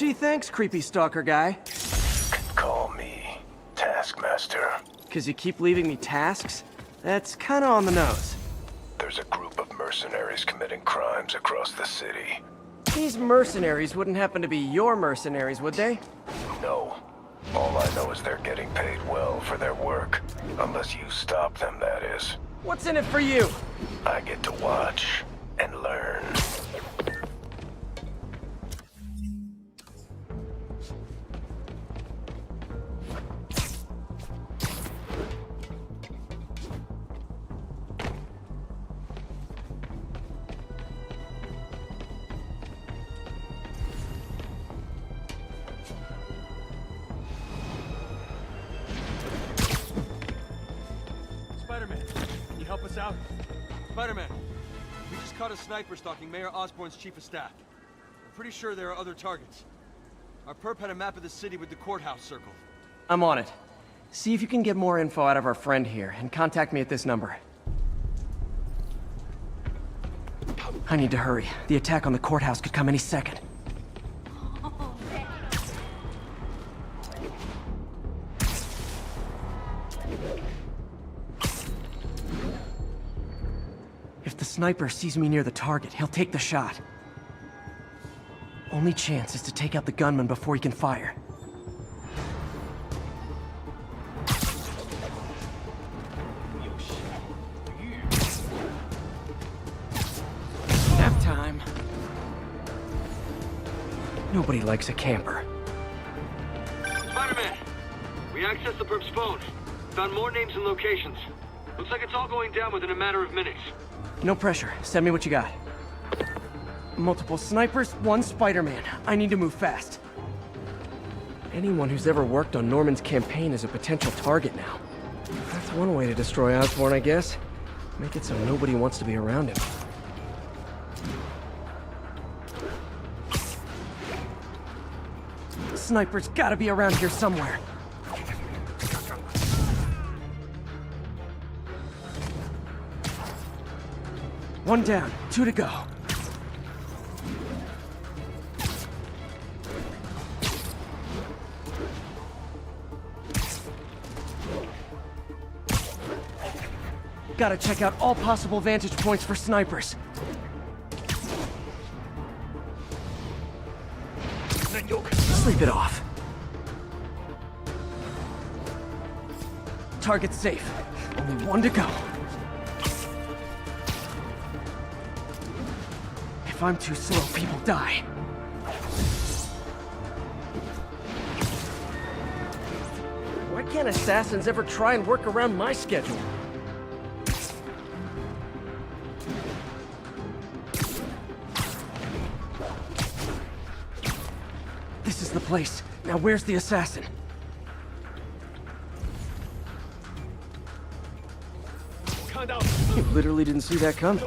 Gee, thanks, creepy stalker guy. Call me Taskmaster. 'Cause you keep leaving me tasks? That's kinda on the nose. There's a group of mercenaries committing crimes across the city. These mercenaries wouldn't happen to be your mercenaries, would they? No. All I know is they're getting paid well for their work. Unless you stop them, that is. What's in it for you? I get to watch and learn. Spider-Man, can you help us out? Spider-Man, we just caught a sniper stalking Mayor Osborn's chief of staff. I'm pretty sure there are other targets. Our perp had a map of the city with the courthouse circled. I'm on it. See if you can get more info out of our friend here, and contact me at this number. I need to hurry. The attack on the courthouse could come any second. If the sniper sees me near the target, he'll take the shot. Only chance is to take out the gunman before he can fire. Nap time. Nobody likes a camper. Spider-Man, we accessed the perp's phone. Found more names and locations. Looks like it's all going down within a matter of minutes. No pressure. Send me what you got. Multiple snipers, one Spider-Man. I need to move fast. Anyone who's ever worked on Norman's campaign is a potential target now. That's one way to destroy Osborn, I guess. Make it so nobody wants to be around him. Sniper's gotta be around here somewhere. One down, 2 to go. Gotta check out all possible vantage points for snipers. Sleep it off. Target safe. Only 1 to go. If I'm too slow, people die. Why can't assassins ever try and work around my schedule? This is the place. Now where's the assassin? You literally didn't see that coming.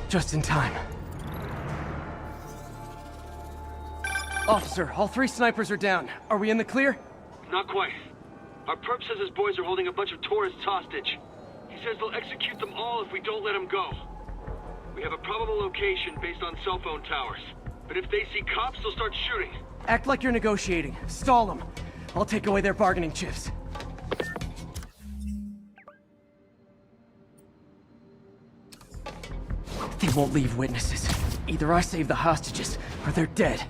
Just in time. Officer, all 3 snipers are down. Are we in the clear? Not quite. Our perp says his boys are holding a bunch of tourists hostage. He says they'll execute them all if we don't let them go. We have a probable location based on cell phone towers. But if they see cops, they'll start shooting. Act like you're negotiating. Stall them. I'll take away their bargaining chips. They won't leave witnesses. Either I save the hostages, or they're dead.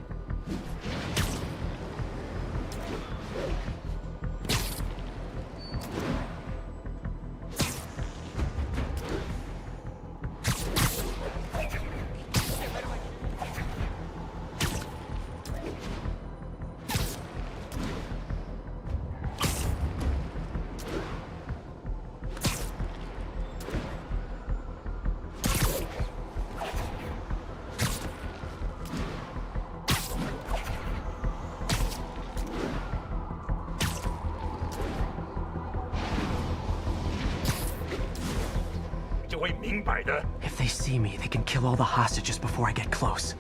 明摆的。 If they see me, they can kill all the hostages before I get close.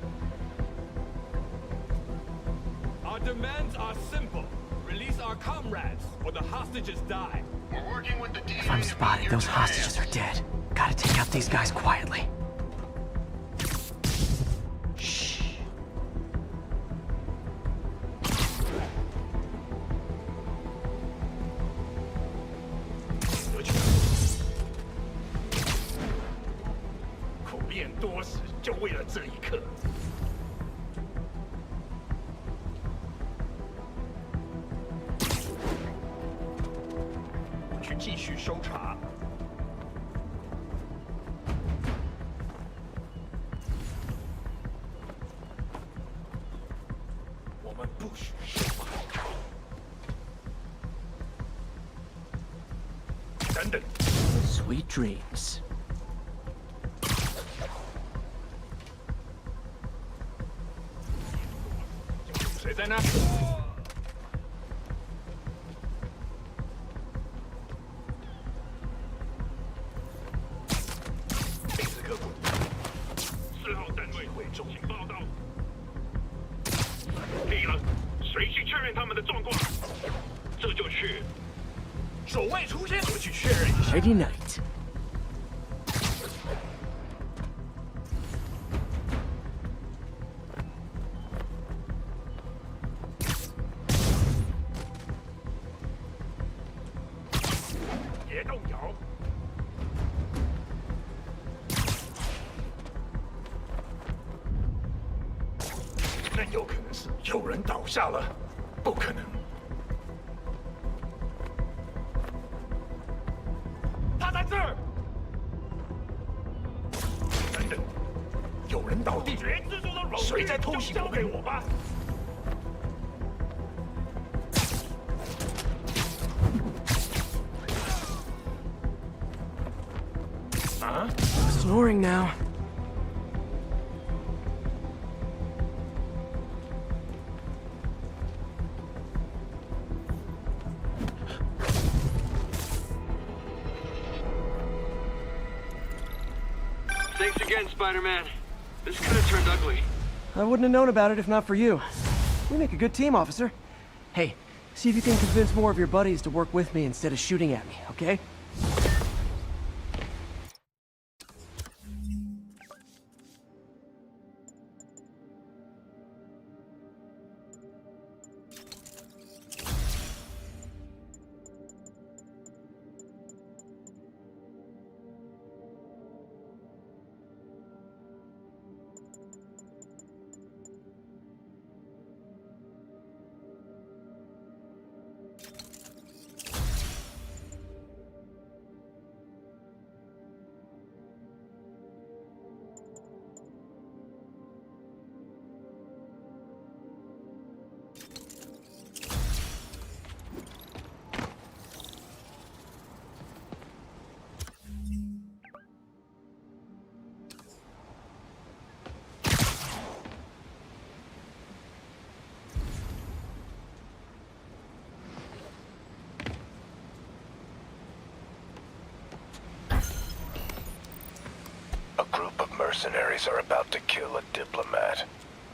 Our demands are simple. Release our comrades, or the hostages die. We're working with the DA. If I'm spotted, those hostages are dead. Gotta take out these guys quietly. Shh. 苦练多时，就为了这一刻。去继续搜查。我们不许失望。等等。 Sweet dreams. 谁在那？贝斯克，4号单位会中心报道。可了，谁去确认他们的状况？这就去。守卫出现，我去确认一下。 Friday night. 别动摇。那有可能是有人倒下了，不可能。他在这儿。等等，有人倒地，谁在偷袭？交给我吧。 Snoring now. Thanks again, Spider-Man. This could have turned ugly. I wouldn't have known about it if not for you. We make a good team, officer. Hey, see if you can convince more of your buddies to work with me instead of shooting at me, okay? A group of mercenaries are about to kill a diplomat.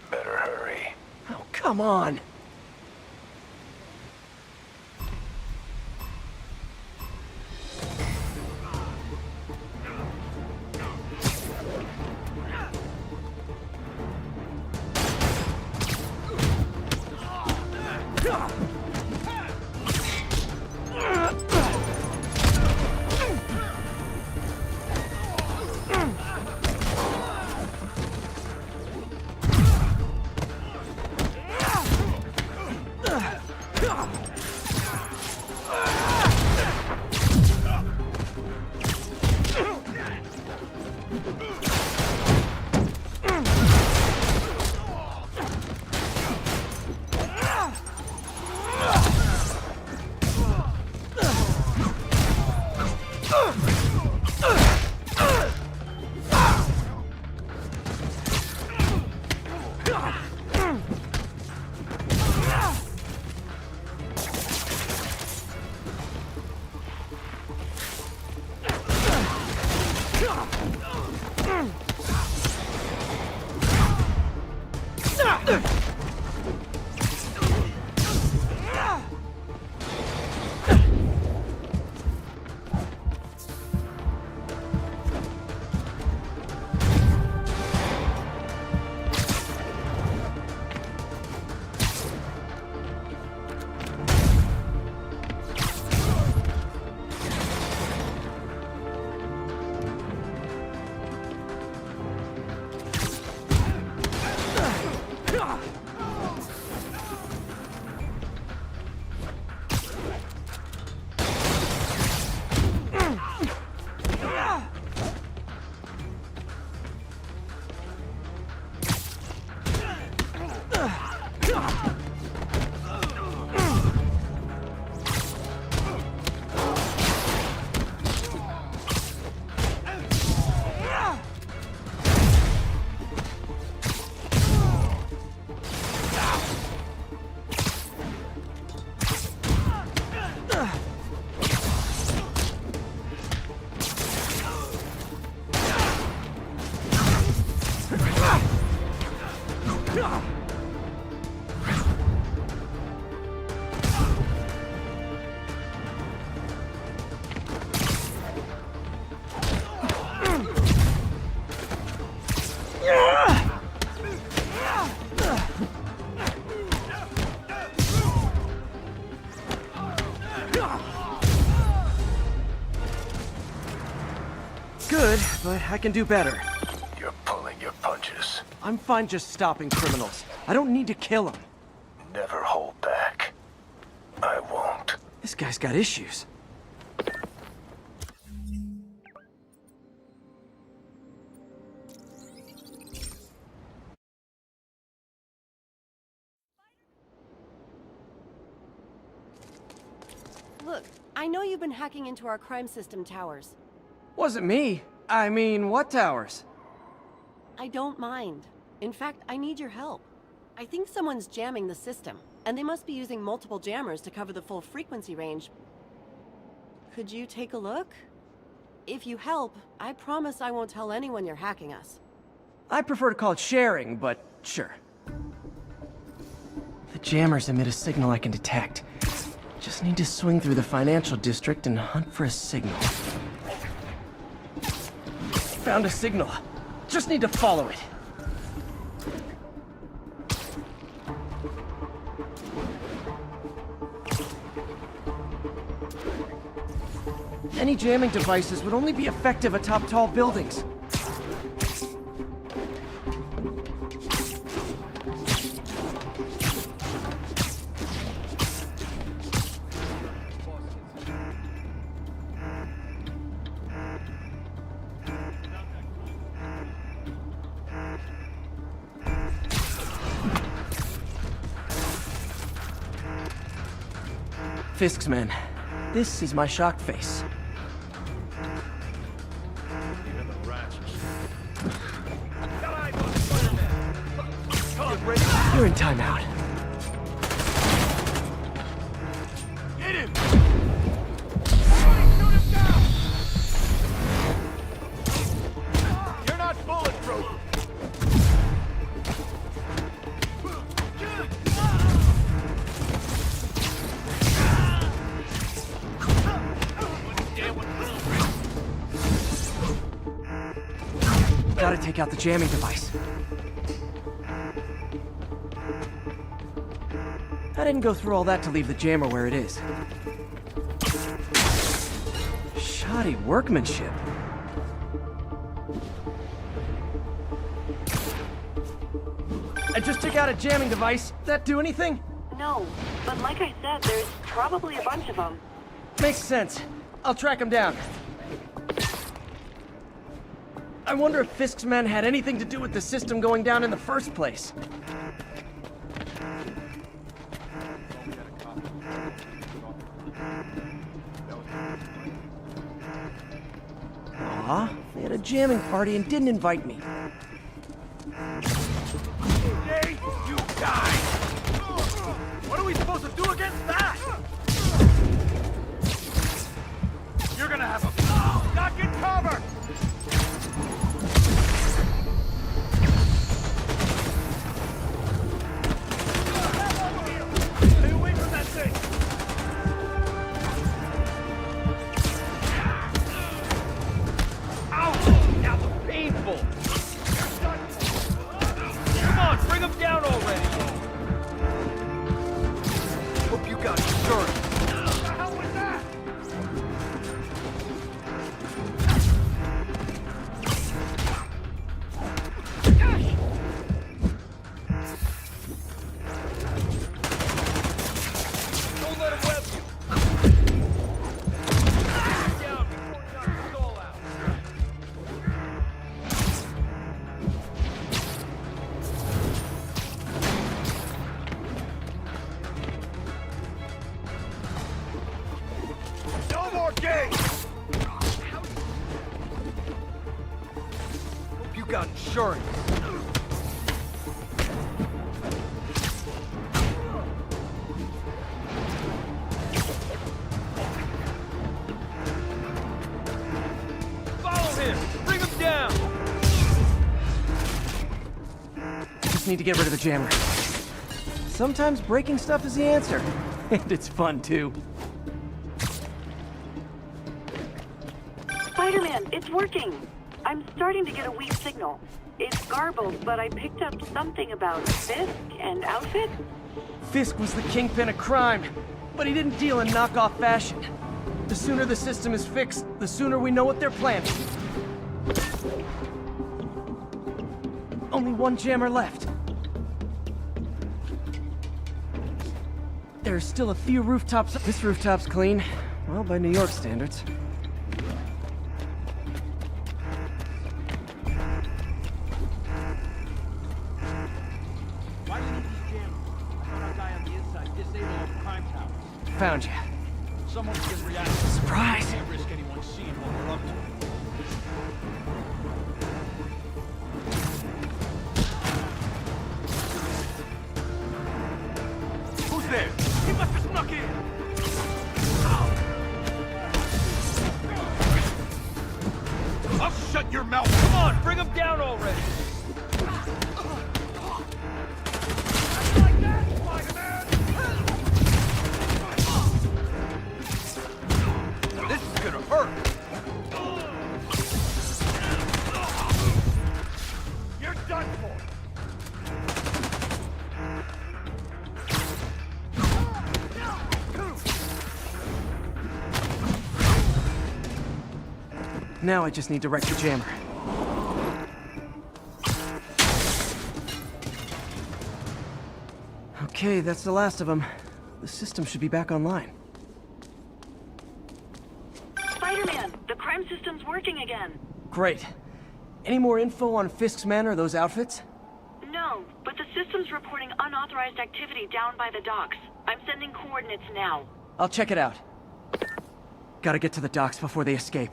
Better hurry. Oh, come on! Good, but I can do better. You're pulling your punches. I'm fine just stopping criminals. I don't need to kill them. Never hold back. I won't. This guy's got issues. Look, I know you've been hacking into our crime system towers. Wasn't me. I mean, what towers? I don't mind. In fact, I need your help. I think someone's jamming the system, and they must be using multiple jammers to cover the full frequency range. Could you take a look? If you help, I promise I won't tell anyone you're hacking us. I prefer to call it sharing, but sure. The jammers emit a signal I can detect. Just need to swing through the financial district and hunt for a signal. Found a signal. Just need to follow it. Any jamming devices would only be effective atop tall buildings. Fisk's men. This is my shocked face. You're in timeout. Get him! You're not bulletproof! Gotta take out the jamming device. I didn't go through all that to leave the jammer where it is. Shoddy workmanship. I just took out a jamming device. That do anything? No, but like I said, there's probably a bunch of them. Makes sense. I'll track him down. I wonder if Fisk's men had anything to do with the system going down in the first place. Aw, they had a jamming party and didn't invite me. Today, you die! What are we supposed to do against that? You're gonna have a... Duck and cover! Bring him down already! Hope you got insurance. What the hell was that? Don't let him web you. Down before he knocks us all out. No more games! Hope you got insurance. Follow him! Bring him down! Just need to get rid of the jammer. Sometimes breaking stuff is the answer. And it's fun, too. Spider-Man, it's working. I'm starting to get a weak signal. It's garbled, but I picked up something about Fisk and outfit. Fisk was the kingpin of crime, but he didn't deal in knockoff fashion. The sooner the system is fixed, the sooner we know what they're planning. Only one jammer left. There's still a few rooftops. This rooftop's clean. Well, by New York standards. Why do you need these jammers? I thought our guy on the inside disabled all the crime towers. Found you. Someone can react. Surprise! Can't risk anyone seeing what we're up to. Who's there? He must have snuck in! I'll shut your mouth! Come on, bring him down already! Like that, Spider-Man! This is gonna hurt! You're done for! Now I just need to wreck the jammer. Okay, that's the last of them. The system should be back online. Spider-Man, the crime system's working again. Great. Any more info on Fisk's men or those outfits? No, but the system's reporting unauthorized activity down by the docks. I'm sending coordinates now. I'll check it out. Gotta get to the docks before they escape.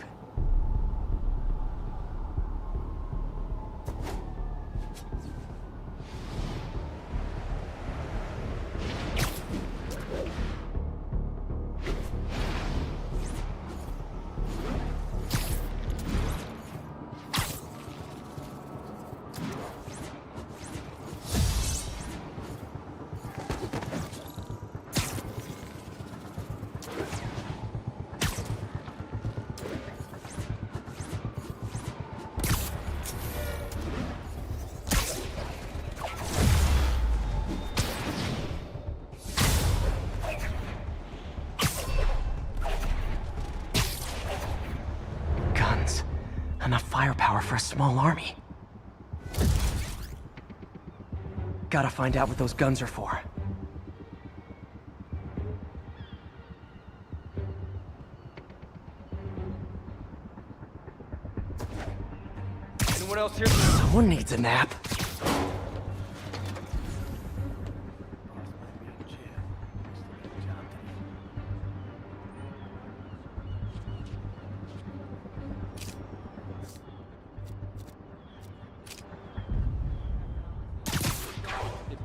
Enough firepower for a small army. Gotta find out what those guns are for. Anyone else here? Someone needs a nap.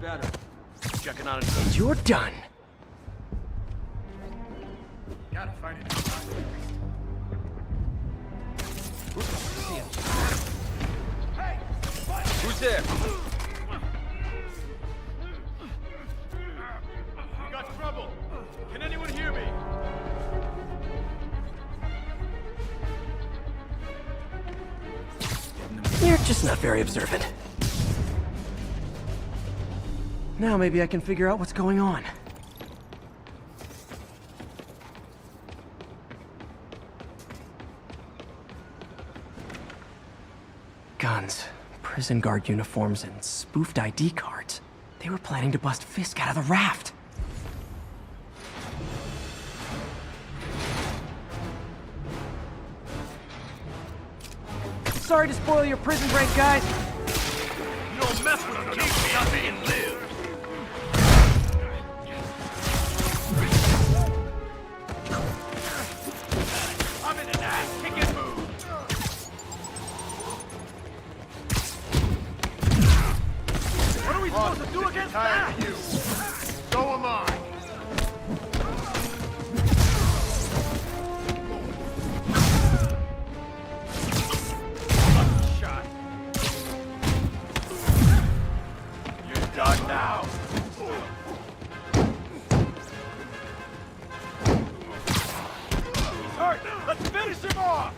Better. Checking on it. And you're done. Gotta find it. Hey! What? Who's there? We got trouble. Can anyone hear me? You're just not very observant. Now maybe I can figure out what's going on. Guns, prison guard uniforms, and spoofed ID cards. They were planning to bust Fisk out of the raft. Sorry to spoil your prison break, guys. You don't mess with the king, nothing and live. I'm in an ass-kicking mood. What are we supposed to do against that? You. So am I. Shot. You're done now. He's hurt. Let's finish him off.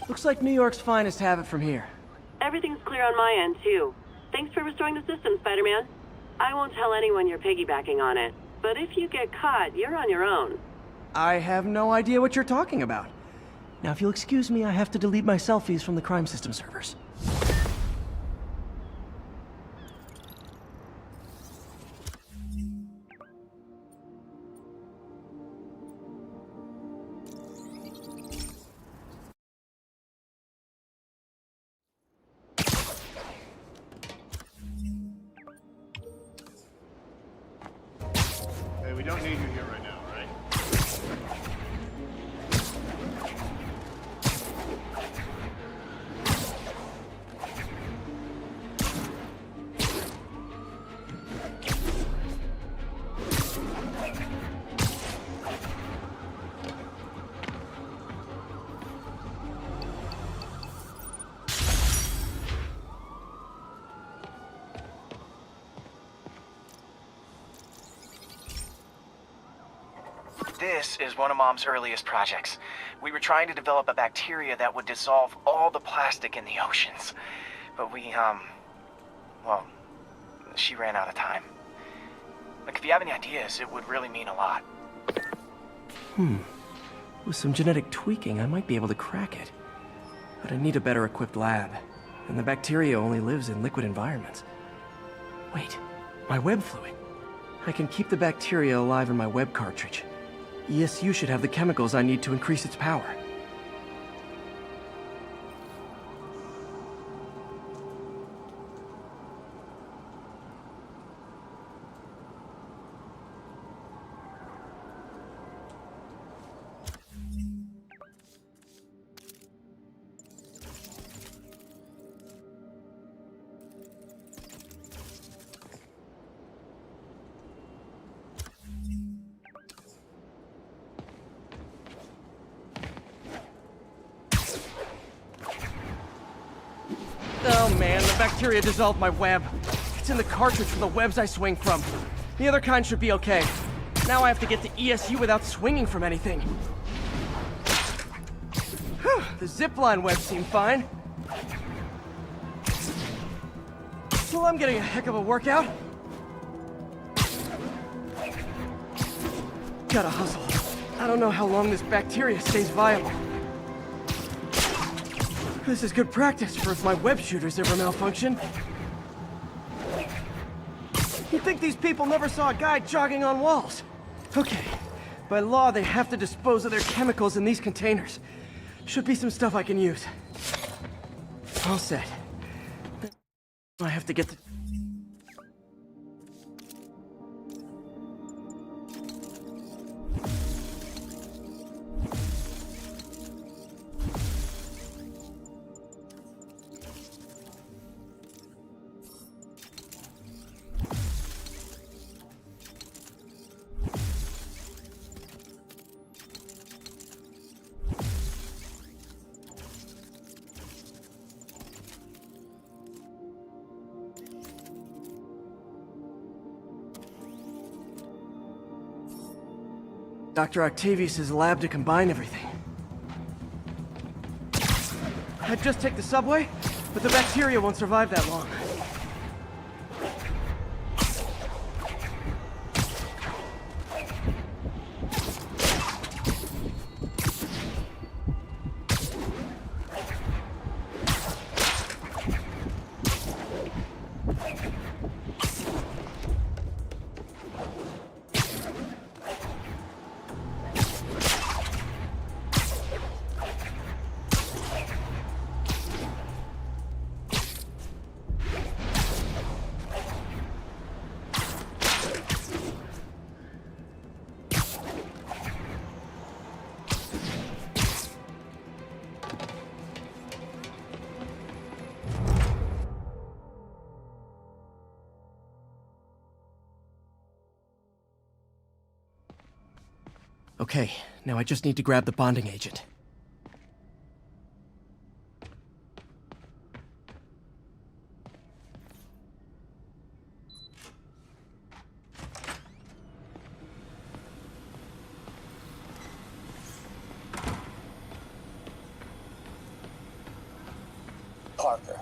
Looks like New York's finest have it from here. Everything's clear on my end, too. Thanks for restoring the system, Spider-Man. I won't tell anyone you're piggybacking on it, but if you get caught, you're on your own. I have no idea what you're talking about. Now, if you'll excuse me, I have to delete my selfies from the crime system servers. Hey, we don't need you here right now, right? This is one of Mom's earliest projects. We were trying to develop a bacteria that would dissolve all the plastic in the oceans. But well, she ran out of time. Like, if you have any ideas, it would really mean a lot. With some genetic tweaking, I might be able to crack it. But I need a better equipped lab. And the bacteria only lives in liquid environments. Wait, my web fluid. I can keep the bacteria alive in my web cartridge. ESU should have the chemicals I need to increase its power. Oh man, the bacteria dissolved my web. It's in the cartridge for the webs I swing from. The other kind should be okay. Now I have to get to ESU without swinging from anything. Whew, the zipline webs seem fine. Well, I'm getting a heck of a workout. Gotta hustle. I don't know how long this bacteria stays viable. This is good practice for if my web shooters ever malfunction. You'd think these people never saw a guy jogging on walls. Okay, by law they have to dispose of their chemicals in these containers. Should be some stuff I can use. All set. I have to get the... Dr. Octavius' lab to combine everything. I'd just take the subway, but the bacteria won't survive that long. Okay, now I just need to grab the bonding agent. Parker,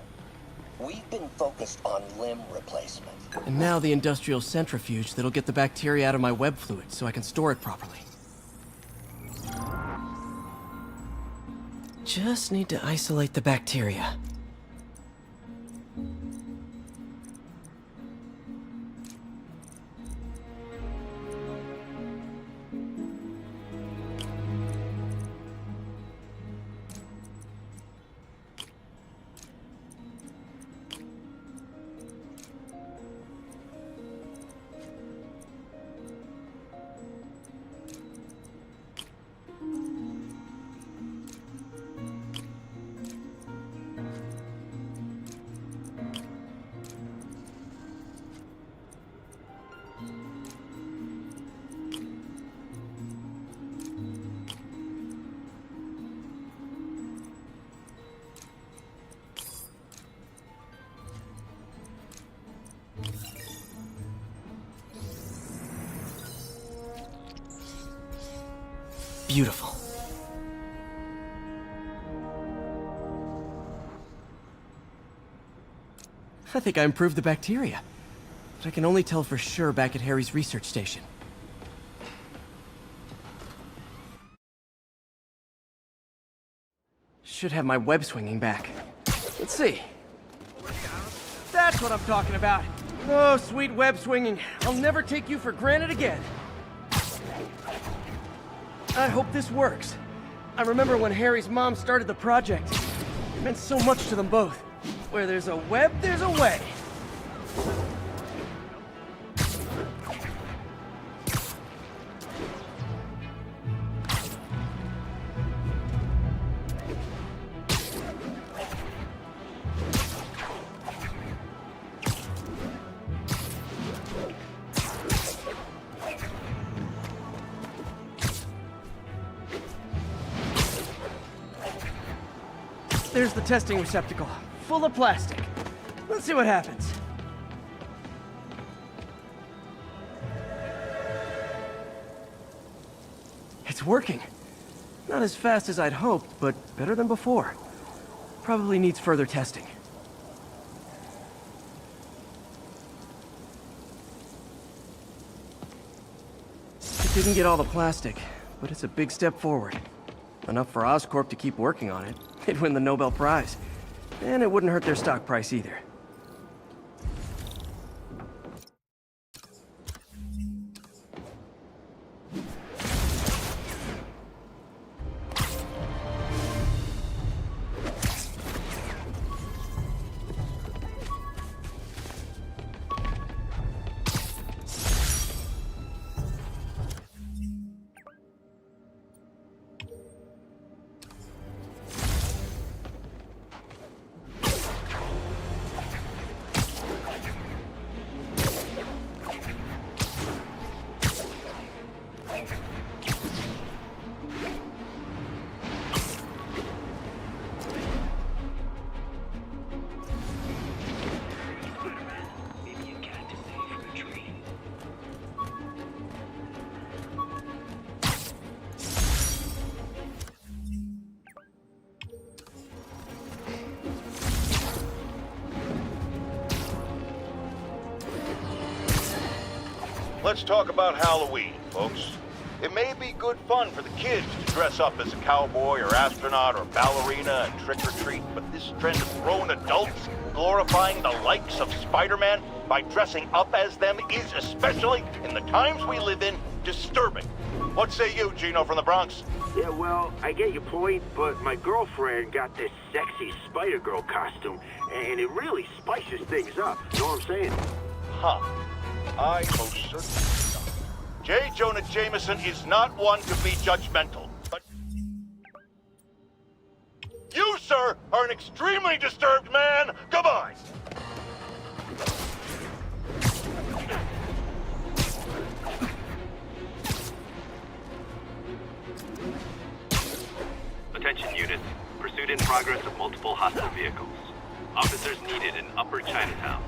we've been focused on limb replacement. And now the industrial centrifuge that'll get the bacteria out of my web fluid so I can store it properly. Just need to isolate the bacteria. Beautiful. I think I improved the bacteria, but I can only tell for sure back at Harry's research station. Should have my web swinging back. Let's see. That's what I'm talking about. Oh, sweet web swinging. I'll never take you for granted again. I hope this works. I remember when Harry's mom started the project. It meant so much to them both. Where there's a web, there's a way. There's the testing receptacle, full of plastic. Let's see what happens. It's working. Not as fast as I'd hoped, but better than before. Probably needs further testing. It didn't get all the plastic, but it's a big step forward. Enough for Oscorp to keep working on it. They'd win the Nobel Prize. And it wouldn't hurt their stock price either. Let's talk about Halloween, folks. It may be good fun for the kids to dress up as a cowboy or astronaut or ballerina and trick-or-treat, but this trend of grown adults glorifying the likes of Spider-Man by dressing up as them is, especially in the times we live in, disturbing. What say you, Gino from the Bronx? Yeah, well, I get your point, but my girlfriend got this sexy Spider-Girl costume, and it really spices things up. You know what I'm saying? Huh. I most certainly do not. J. Jonah Jameson is not one to be judgmental, but you, sir, are an extremely disturbed man. Goodbye. Attention units. Pursuit in progress of multiple hostile vehicles. Officers needed in Upper Chinatown.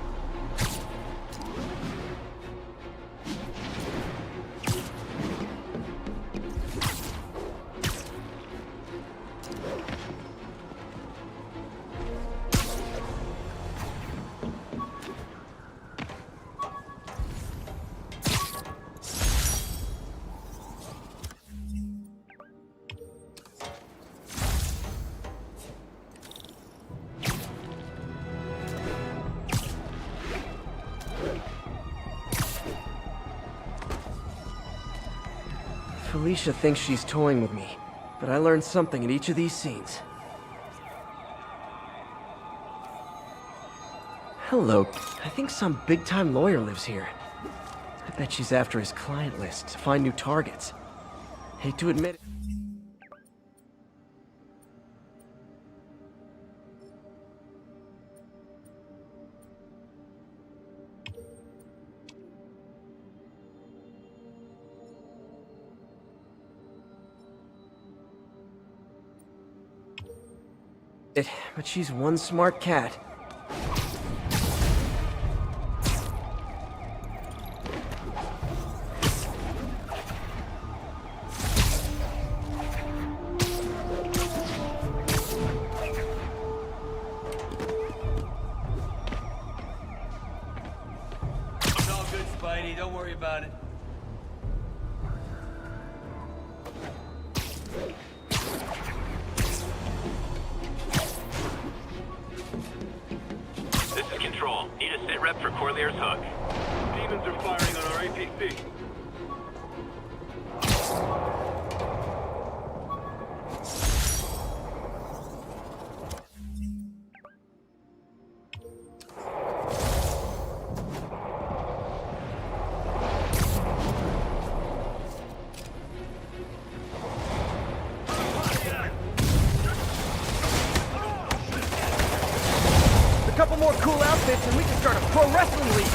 Felicia thinks she's toying with me, but I learned something at each of these scenes. Hello. I think some big-time lawyer lives here. I bet she's after his client list to find new targets. Hate to admit it. But she's one smart cat. It's all good, Spidey. Don't worry about it. This is Control. Need a sit rep for Corlear's Hook. Demons are firing on our APC. A couple more cool outfits and we can start a pro wrestling league!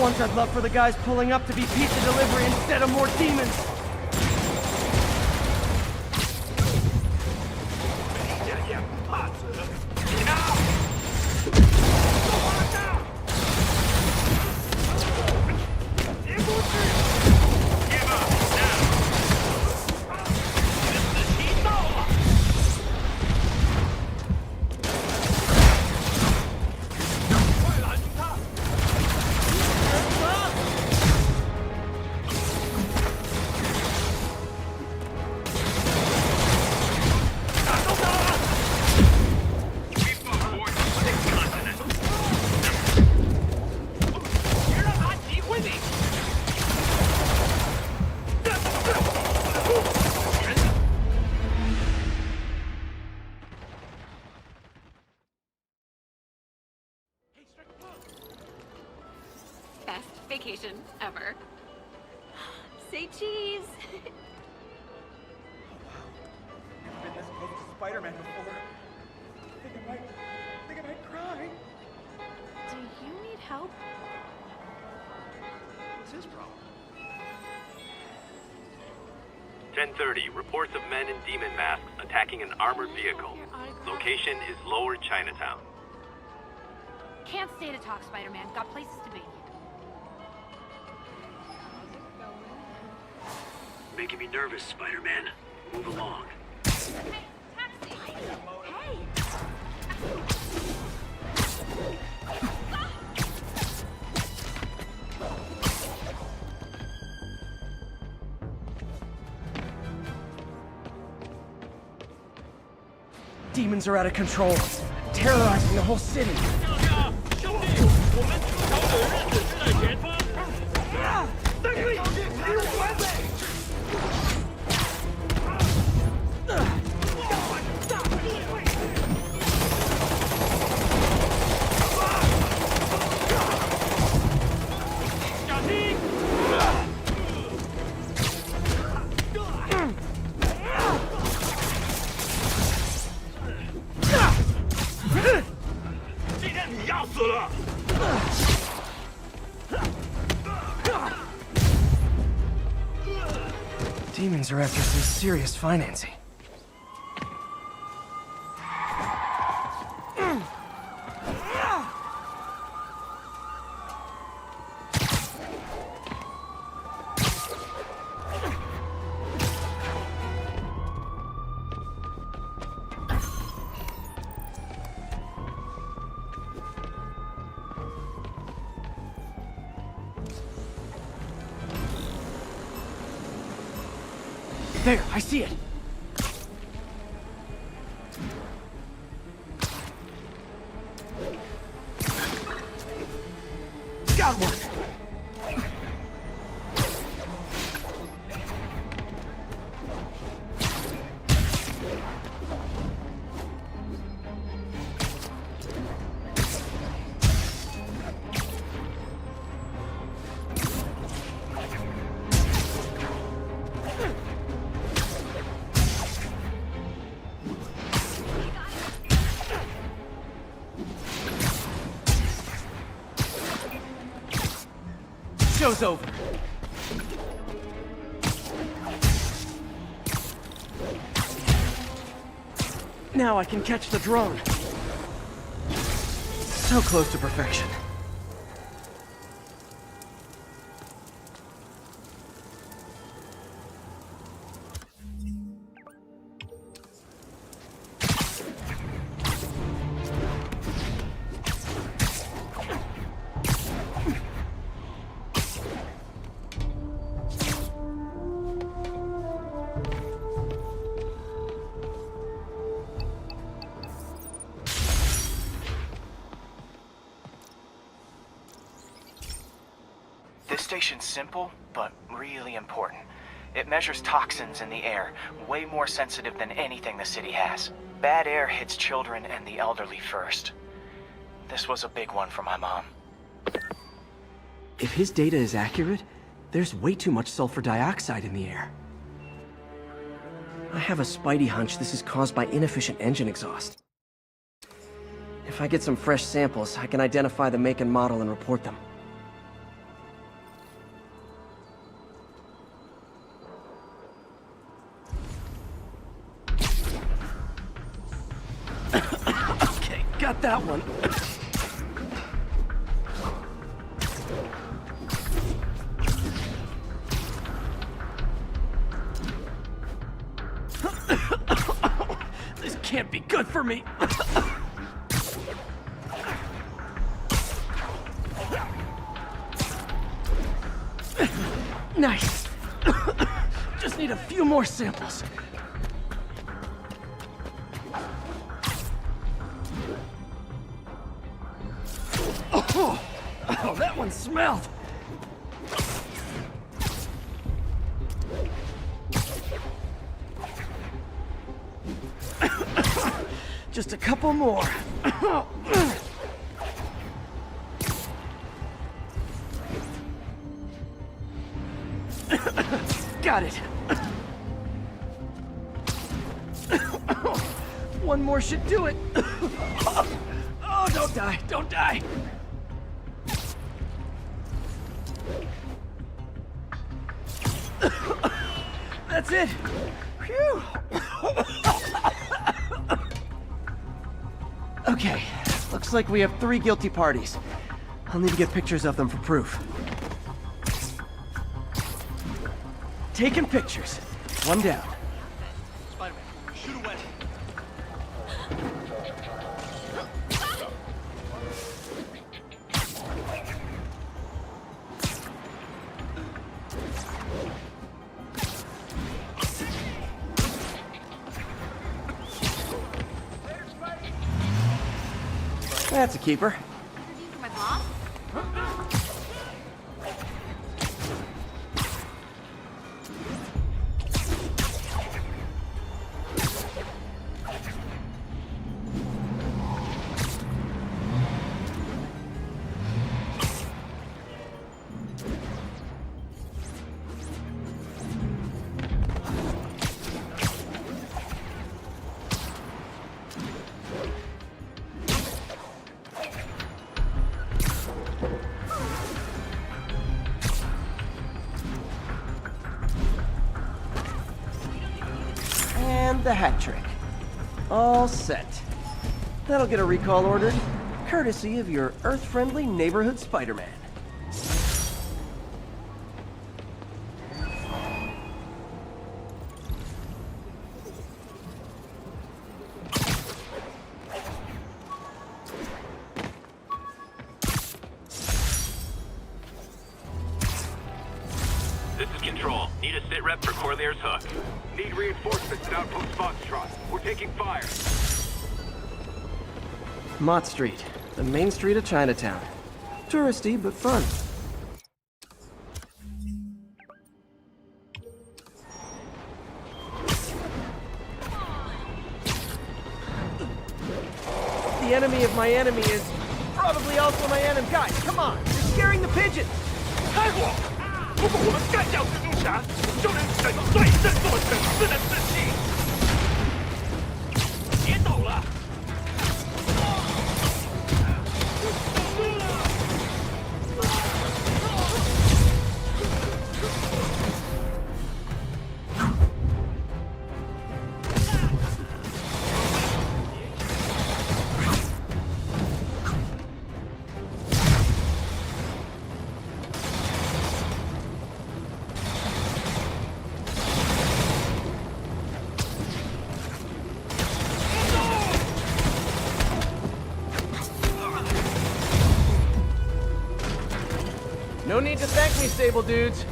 Once I'd love for the guys pulling up to be pizza delivery instead of more demons. Spider-Man before. I think I might cry. Do you need help? What's his problem? 10:30. Reports of men in demon masks attacking an armored vehicle. Location is Lower Chinatown. Can't stay to talk, Spider-Man. Got places to be. Making me nervous, Spider-Man. Move along. Hey, taxi! Hey! Demons are out of control, terrorizing the whole city. 兄弟，我们出逃的日子是在前方。登陆，离我完美。小心！ 今天你要死了！ Demons are after some serious financing. There, I see it. Got one. Show's over. Now I can catch the drone. So close to perfection. This station's simple, but really important. It measures toxins in the air, way more sensitive than anything the city has. Bad air hits children and the elderly first. This was a big one for my mom. If his data is accurate, there's way too much sulfur dioxide in the air. I have a spidey hunch this is caused by inefficient engine exhaust. If I get some fresh samples, I can identify the make and model and report them. Okay, got that one. This can't be good for me. Nice. Just need a few more samples. Oh, that one smelled. Just a couple more. Got it. One more should do it. Oh, don't die, don't die. That's it. Phew. Okay, looks like we have 3 guilty parties. I'll need to get pictures of them for proof. Taking pictures. One down. Spider-Man, shoot away. That's a keeper. Interview for my boss? And the hat trick. All set. That'll get a recall ordered, courtesy of your Earth-friendly neighborhood Spider-Man. This is Control. Need a sit rep for Corvair's Hook. Need reinforcements at Outpost Foxtrot. We're taking fire. Mott Street, the main street of Chinatown. Touristy, but fun. The enemy of my enemy is probably also my enemy. Guys, come on! You're scaring the pigeons! 开火！如果我们干掉蜘蛛侠，就能整队振作整市的士气。别走了！ No need to thank me, Sable Dudes.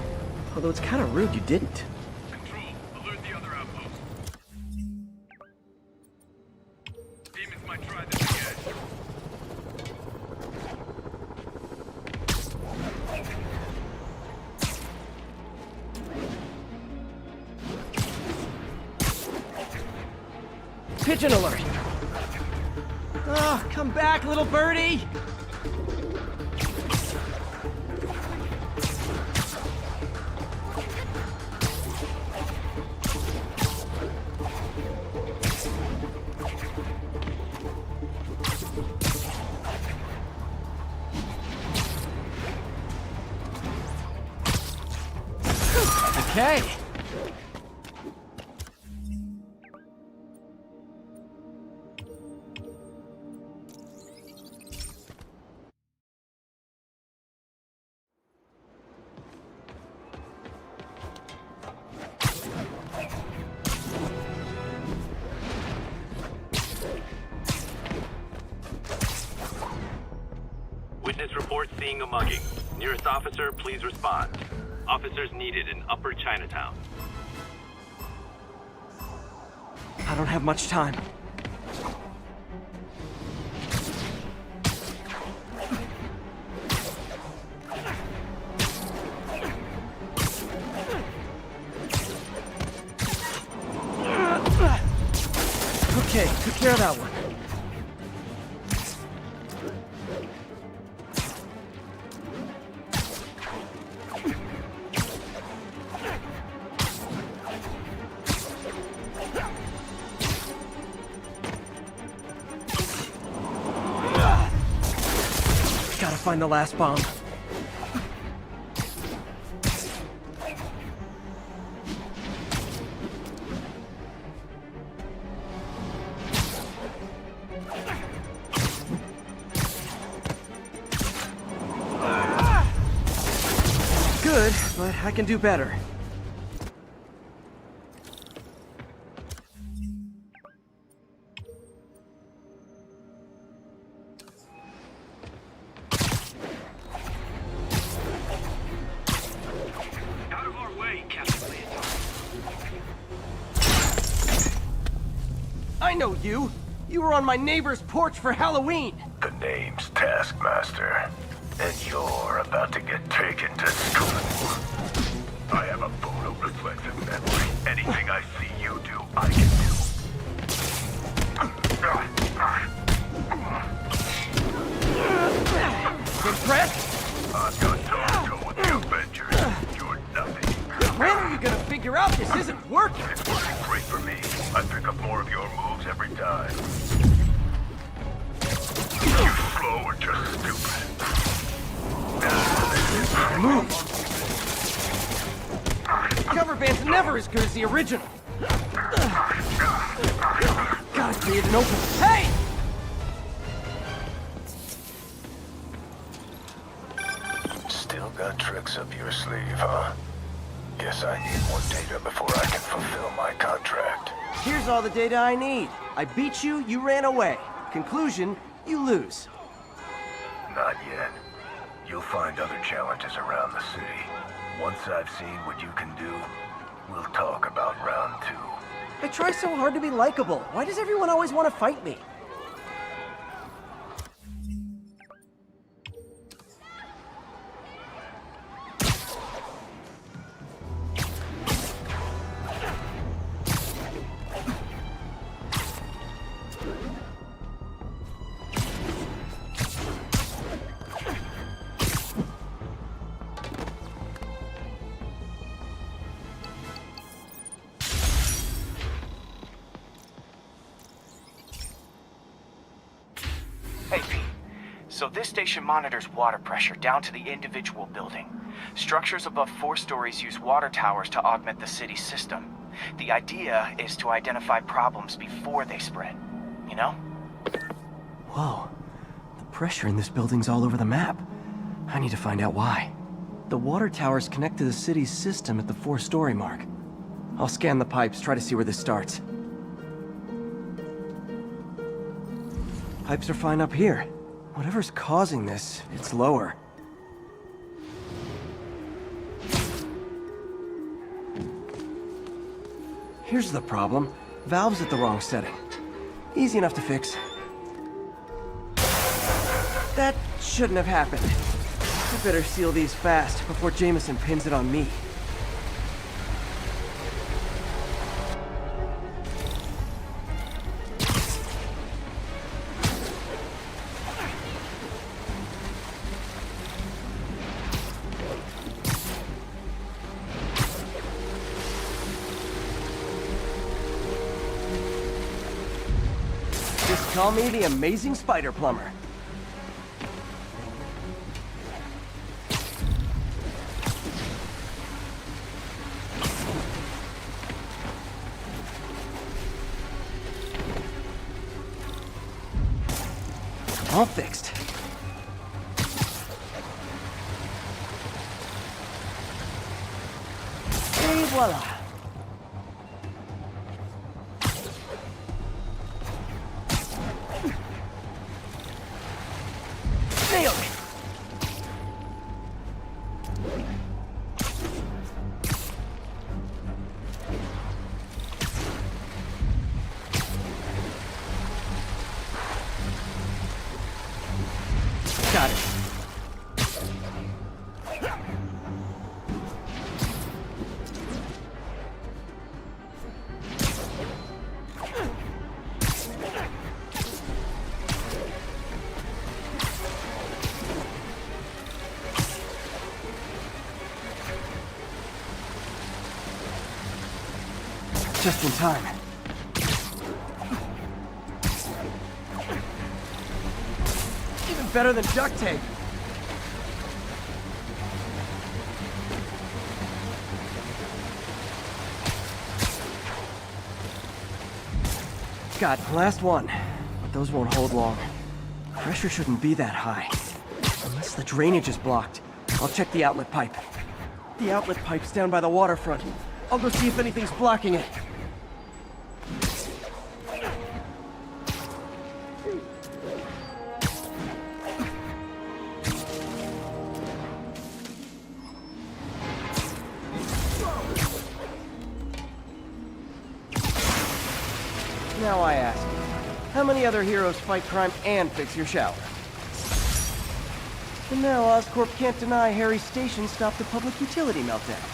Although it's kind of rude you didn't. Control, alert the other outposts. Demons might try this again. Pigeon alert! Oh, come back, little birdie! Okay. Witness reports seeing a mugging. Nearest officer, please respond. Officers needed in Upper Chinatown. I don't have much time. Okay, took care of that one. find the last bomb. Good, but I can do better. Out of our way, Captain Leonard. I know you! You were on my neighbor's porch for Halloween! The name's Taskmaster, and you're about to get taken to school. I have a photo-reflexive memory. Anything I see you do, I can do. Impressed? I'm going toe-to-toe with the Avengers. You're nothing. When are you gonna figure out this isn't working? It's working great for me. I pick up more of your moves every time. You slow or just stupid. Move! Cover band's never as good as the original. Gotta create an open. Hey! Still got tricks up your sleeve, huh? Guess I need more data before I can fulfill my contract. Here's all the data I need. I beat you, you ran away. Conclusion, you lose. Not yet. You'll find other challenges around the city. Once I've seen what you can do, we'll talk about round 2. I try so hard to be likable. Why does everyone always want to fight me? Hey, Pete. So this station monitors water pressure down to the individual building. Structures above 4 stories use water towers to augment the city's system. The idea is to identify problems before they spread. You know? Whoa. The pressure in this building's all over the map. I need to find out why. The water towers connect to the city's system at the 4-story mark. I'll scan the pipes, try to see where this starts. Pipes are fine up here. Whatever's causing this, it's lower. Here's the problem. Valve's at the wrong setting. Easy enough to fix. That shouldn't have happened. I better seal these fast before Jameson pins it on me. Just call me the Amazing Spider Plumber. All fixed. Et voila. Nailed it. Got it. Just in time. Even better than duct tape. Got the last one. But those won't hold long. Pressure shouldn't be that high. Unless the drainage is blocked. I'll check the outlet pipe. The outlet pipe's down by the waterfront. I'll go see if anything's blocking it. Now I ask, how many other heroes fight crime and fix your shower? And now Oscorp can't deny Harry's station stopped the public utility meltdown.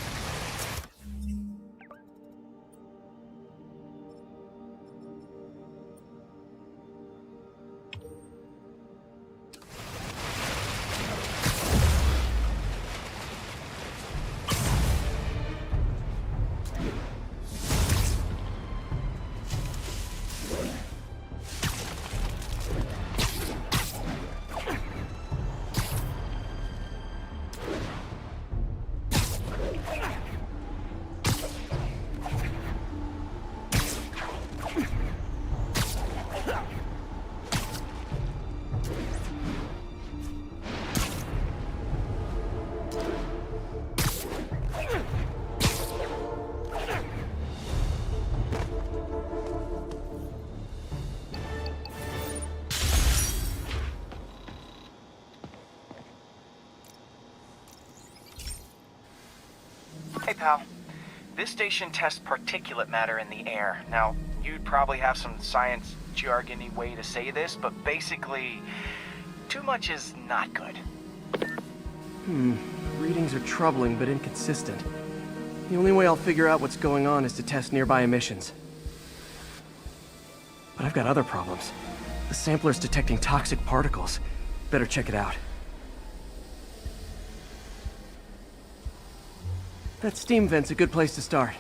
Hey, pal. This station tests particulate matter in the air. Now, you'd probably have some science jargony way to say this, but basically, too much is not good. Readings are troubling but inconsistent. The only way I'll figure out what's going on is to test nearby emissions. But I've got other problems. The sampler's detecting toxic particles. Better check it out. That steam vent's a good place to start.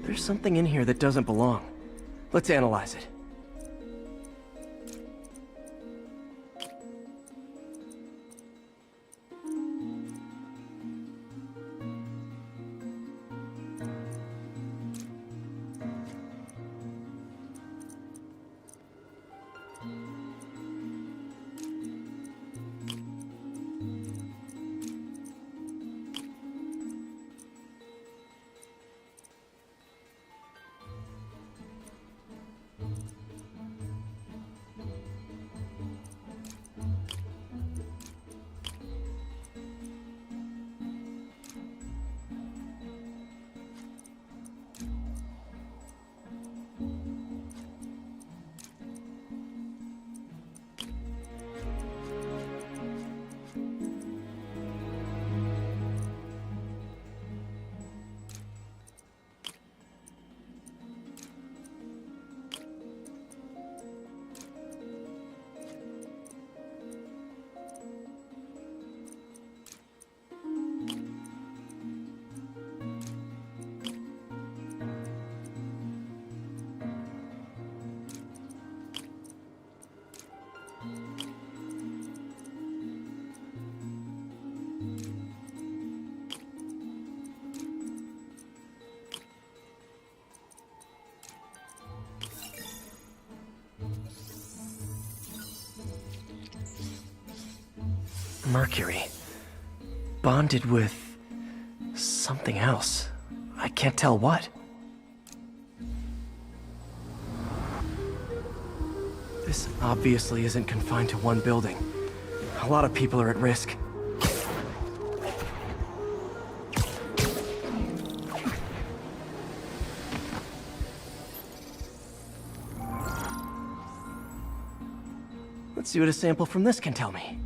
There's something in here that doesn't belong. Let's analyze it. Mercury. Bonded with something else. I can't tell what. This obviously isn't confined to one building. A lot of people are at risk. Let's see what a sample from this can tell me.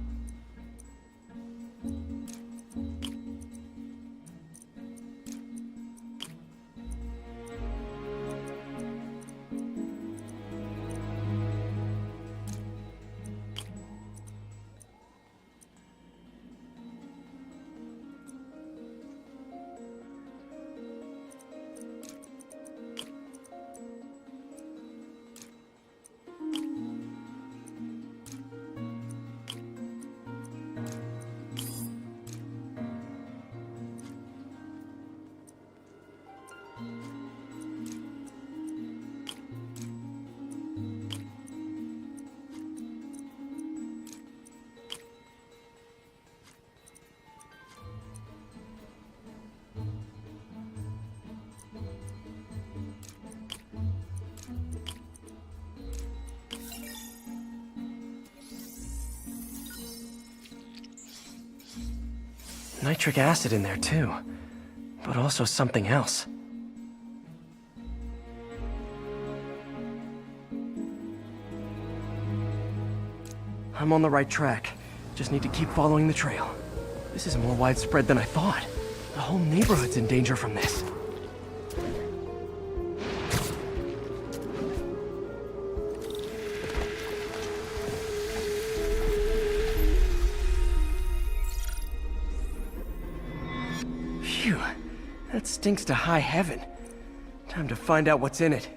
Nitric acid in there too, but also something else. I'm on the right track. Just need to keep following the trail. This is more widespread than I thought. The whole neighborhood's in danger from this. Phew, that stinks to high heaven. Time to find out what's in it.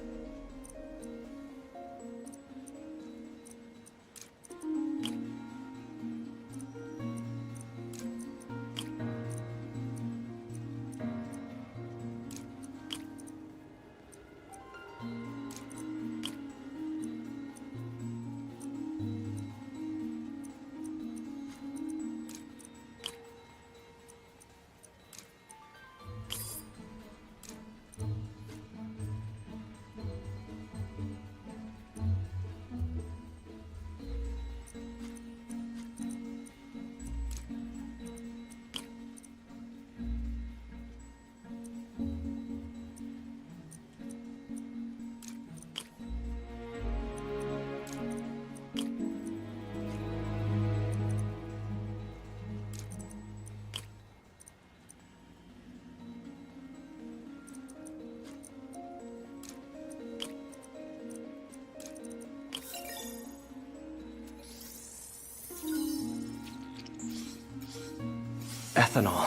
Ethanol.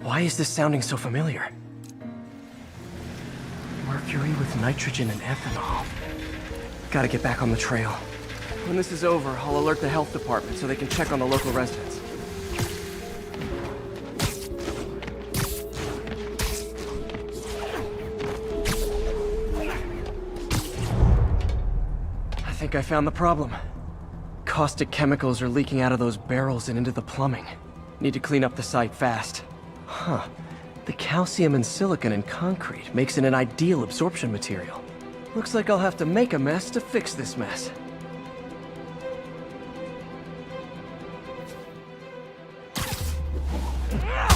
Why is this sounding so familiar? Mercury with nitrogen and ethanol. Gotta get back on the trail. When this is over, I'll alert the health department so they can check on the local residents. I think I found the problem. Caustic chemicals are leaking out of those barrels and into the plumbing. Need to clean up the site fast. Huh. The calcium and silicon in concrete makes it an ideal absorption material. Looks like I'll have to make a mess to fix this mess.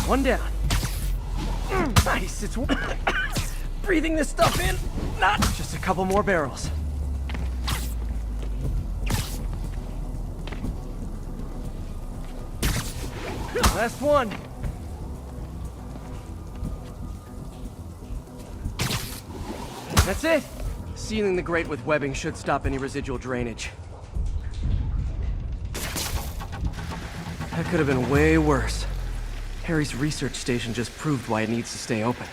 One down. Nice, it's breathing this stuff in. Not just a couple more barrels. Last one. That's it. Sealing the grate with webbing should stop any residual drainage. That could have been way worse. Harry's research station just proved why it needs to stay open.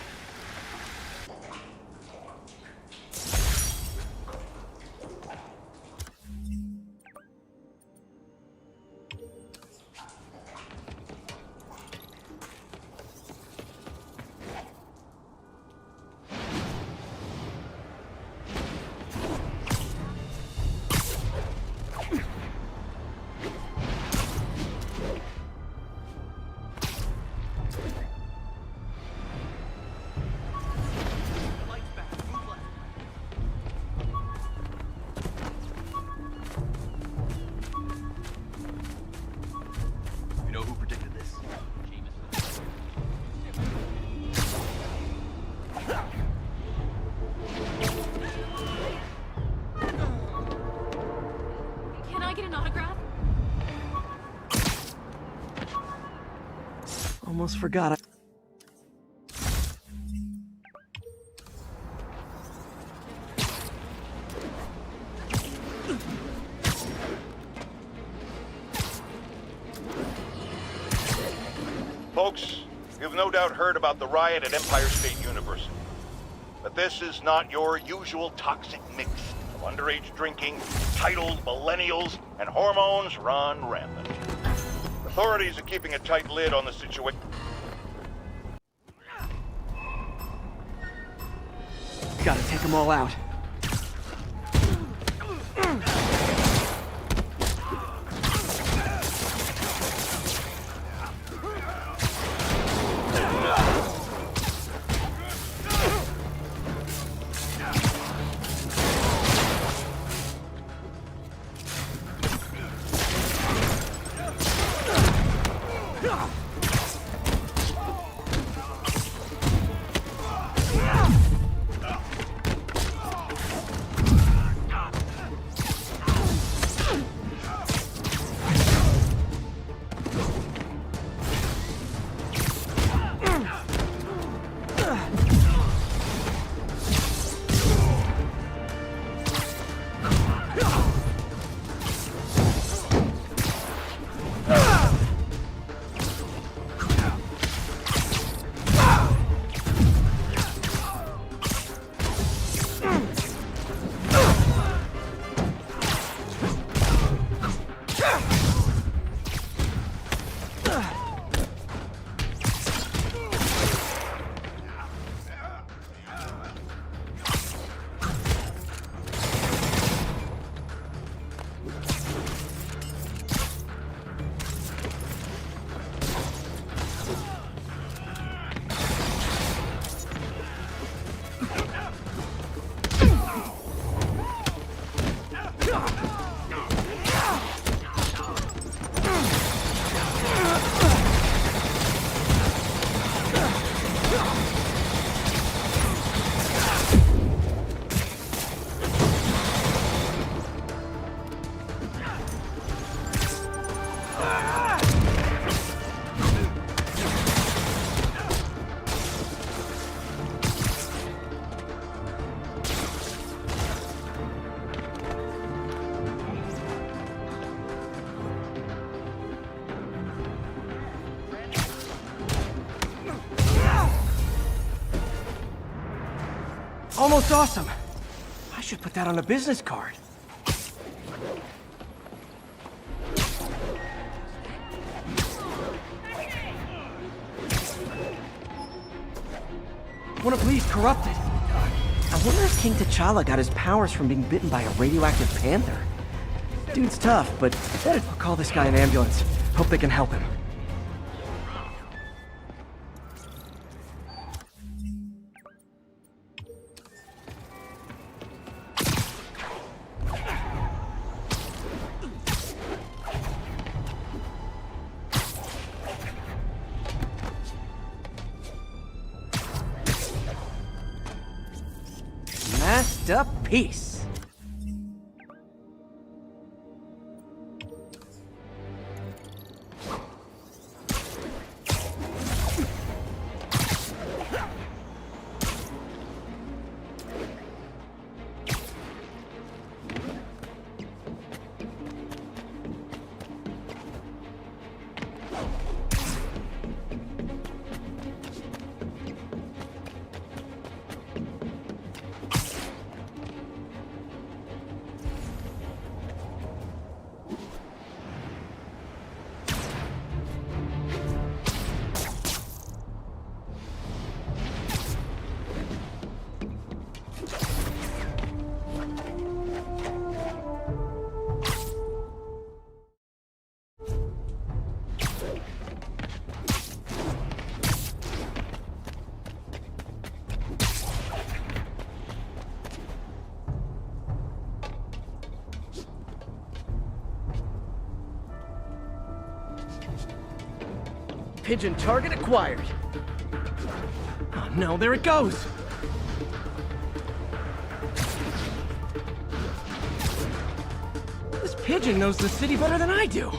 Almost forgot. Folks, you've no doubt heard about the riot at Empire State University. But this is not your usual toxic mix of underage drinking, titled millennials, and hormones run rampant. Authorities are keeping a tight lid on the situation. Gotta take them all out. Almost awesome. I should put that on a business card. One of Lee's corrupted. I wonder if King T'Challa got his powers from being bitten by a radioactive panther. Dude's tough, but I'll call this guy an ambulance. Hope they can help him. Masterpiece. Pigeon target acquired. Oh no, there it goes! This pigeon knows the city better than I do.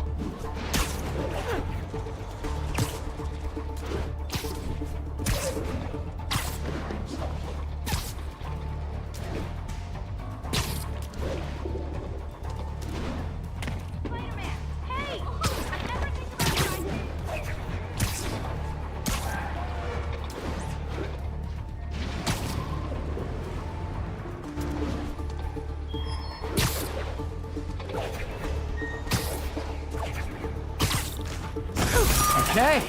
Okay.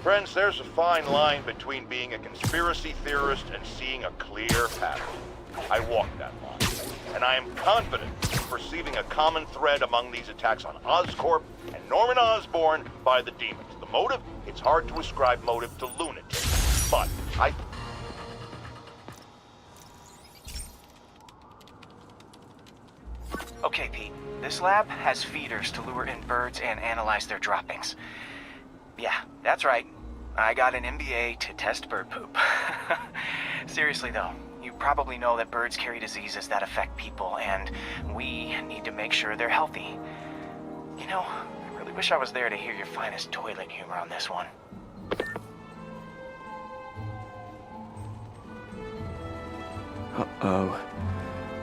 Friends, there's a fine line between being a conspiracy theorist and seeing a clear pattern. I walk that line. And I am confident in perceiving a common thread among these attacks on Oscorp and Norman Osborn by the demons. The motive? It's hard to ascribe motive to lunatics. But Okay, Pete. This lab has feeders to lure in birds and analyze their droppings. Yeah, that's right. I got an MBA to test bird poop. Seriously though, you probably know that birds carry diseases that affect people, and we need to make sure they're healthy. You know, I really wish I was there to hear your finest toilet humor on this one. Uh-oh.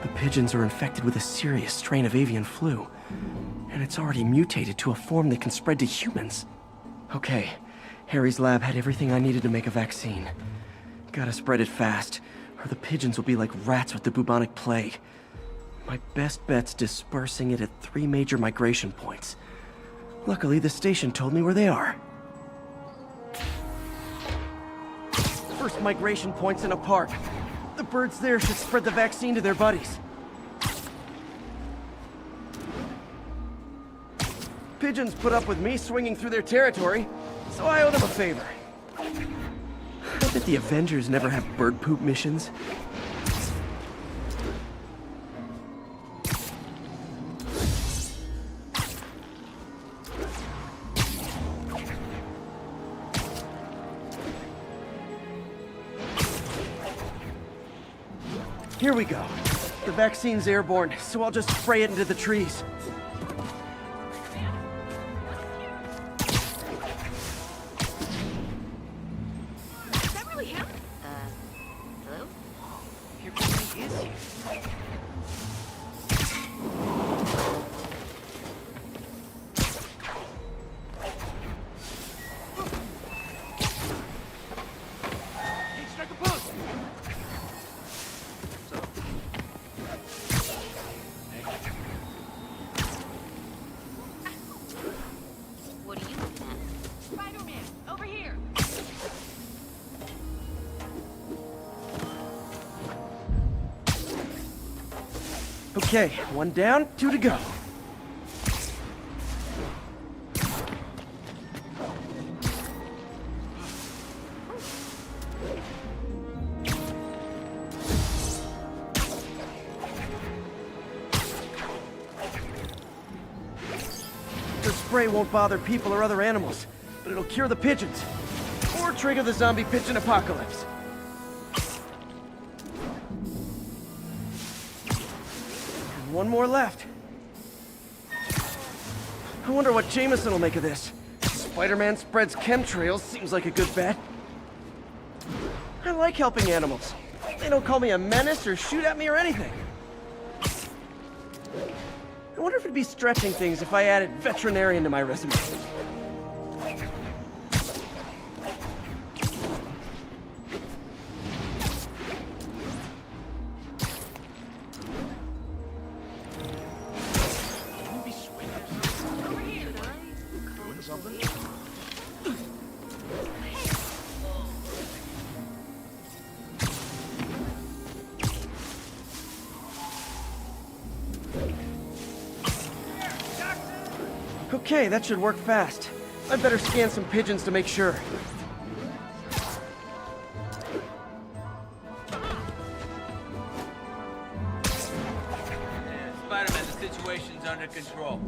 The pigeons are infected with a serious strain of avian flu, and it's already mutated to a form that can spread to humans. Okay, Harry's lab had everything I needed to make a vaccine. Gotta spread it fast, or the pigeons will be like rats with the bubonic plague. My best bet's dispersing it at 3 major migration points. Luckily, the station told me where they are. First migration point's in a park. The birds there should spread the vaccine to their buddies. Pigeons put up with me swinging through their territory, so I owe them a favor. I bet the Avengers never have bird poop missions. Here we go. The vaccine's airborne, so I'll just spray it into the trees. Okay, one down, two to go. The spray won't bother people or other animals, but it'll cure the pigeons. Or trigger the zombie pigeon apocalypse. And one more left. I wonder what Jameson will make of this. Spider-Man spreads chemtrails seems like a good bet. I like helping animals. They don't call me a menace or shoot at me or anything. I wonder if it'd be stretching things if I added veterinarian to my resume. Okay, that should work fast. I'd better scan some pigeons to make sure. Spider-Man, the situation's under control.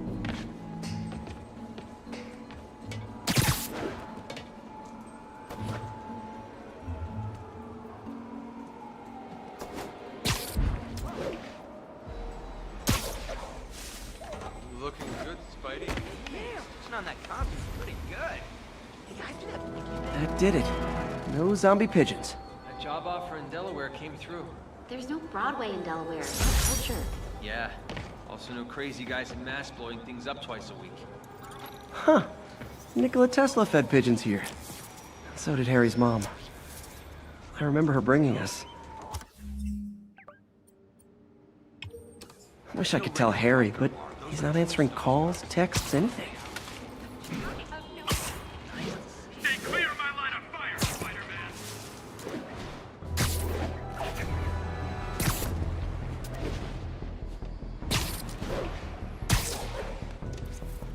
Looking good, Spidey. Damn, on that copy's pretty good. That did it. No zombie pigeons. That job offer in Delaware came through. There's no Broadway in Delaware. No culture. Yeah. Also no crazy guys in mass blowing things up twice a week. Huh. Nikola Tesla fed pigeons here. So did Harry's mom. I remember her bringing us. I wish I could tell Harry, but he's not answering calls, texts, anything. Stay clear of my line of fire, Spider-Man!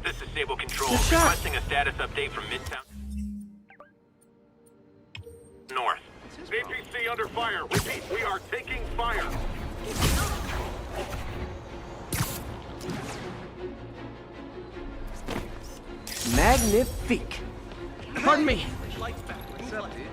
This is Sable Control, Good shot. requesting a status update from Midtown North. APC under fire. Repeat, we are taking fire. Magnifique. Pardon me. What's up, dude?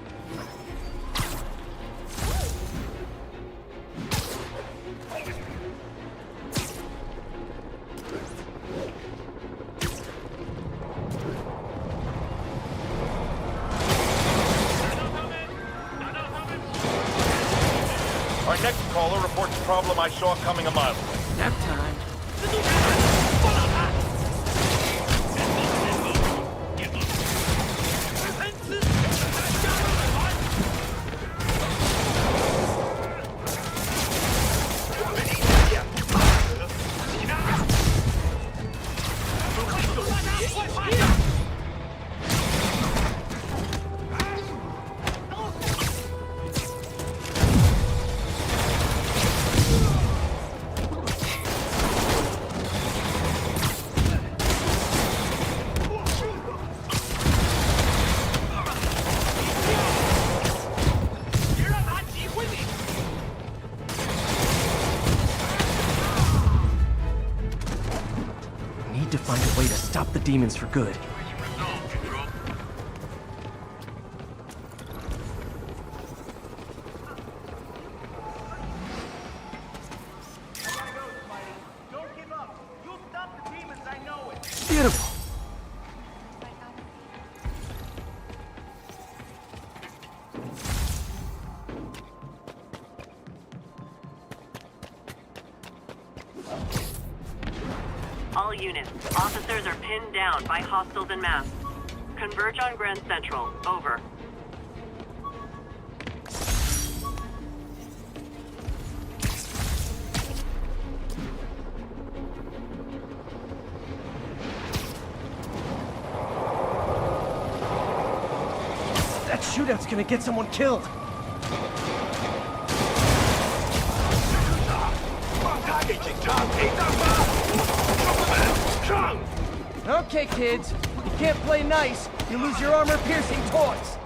Our next caller reports a problem I saw coming a mile away. Nap time. Need to find a way to stop the demons for good. Beautiful. All units, officers are pinned down by hostiles en masse. Converge on Grand Central. Over. That shootout's gonna get someone killed. Package Okay, kids. You can't play nice. You lose your armor-piercing toys.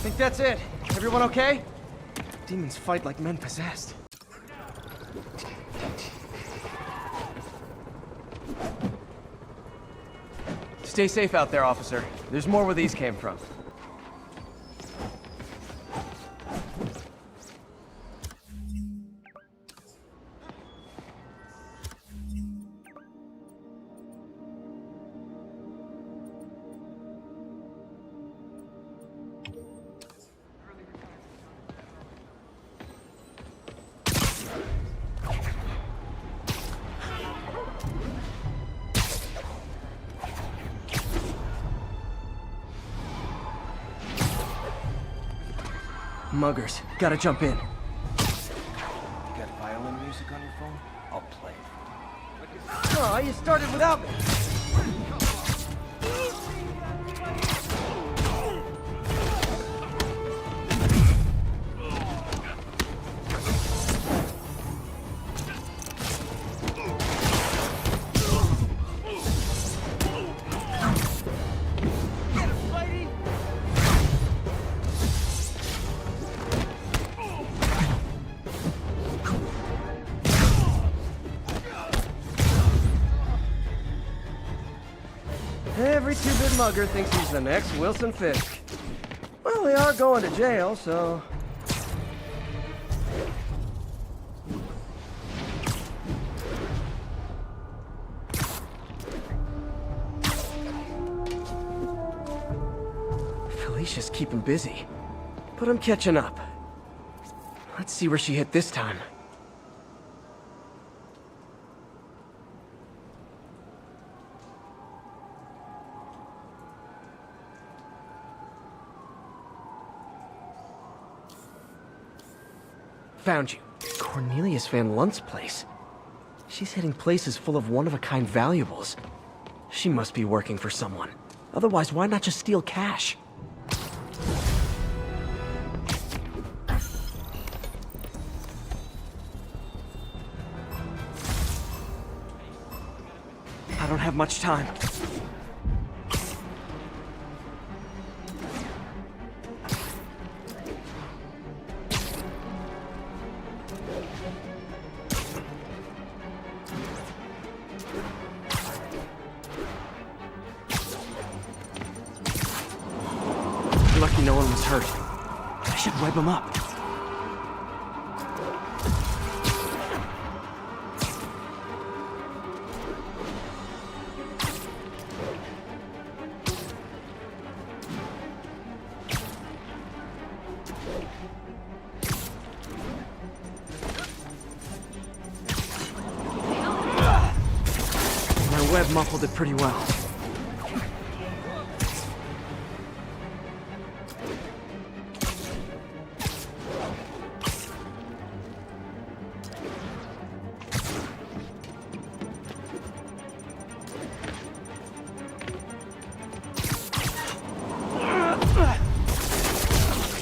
Think that's it. Everyone okay? Demons fight like men possessed. Stay safe out there, officer. There's more where these came from. Muggers, gotta jump in. You got violin music on your phone? I'll play it. Oh, you started without me. Every two-bit mugger thinks he's the next Wilson Fisk. Well, they are going to jail, so... Felicia's keeping busy, but I'm catching up. Let's see where she hit this time. Found you. Cornelius Van Lunt's place. She's hitting places full of one-of-a-kind valuables. She must be working for someone. Otherwise, why not just steal cash? I don't have much time. Lucky no one was hurt. I should wipe him up. My web muffled it pretty well.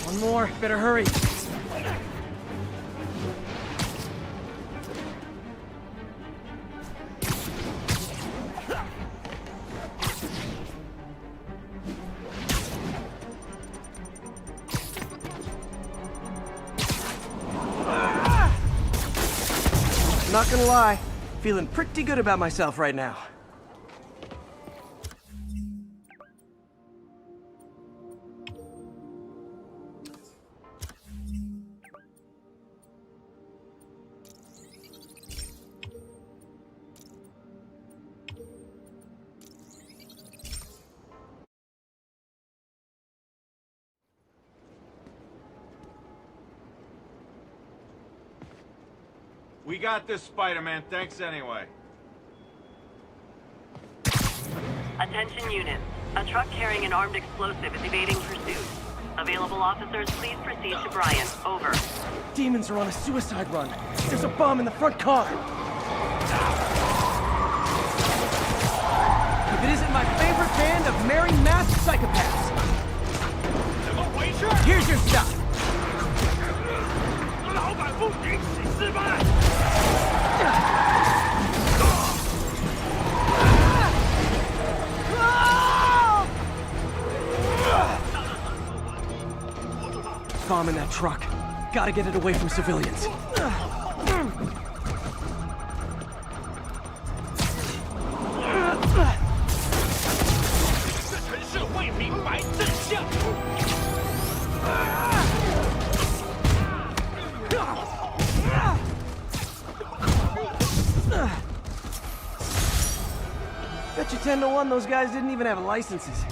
One more, better hurry. Not gonna lie, feeling pretty good about myself right now. We got this, Spider-Man. Thanks anyway. Attention units. A truck carrying an armed explosive is evading pursuit. Available officers, please proceed to Bryant. Over. Demons are on a suicide run. There's a bomb in the front car. If it isn't my favorite band of merry masked psychopaths. Here's your stuff. 老板不允许失败。 Bomb in that truck. Gotta get it away from civilians. 这城市会明白真相。 Bet you 10 to 1 those guys didn't even have licenses.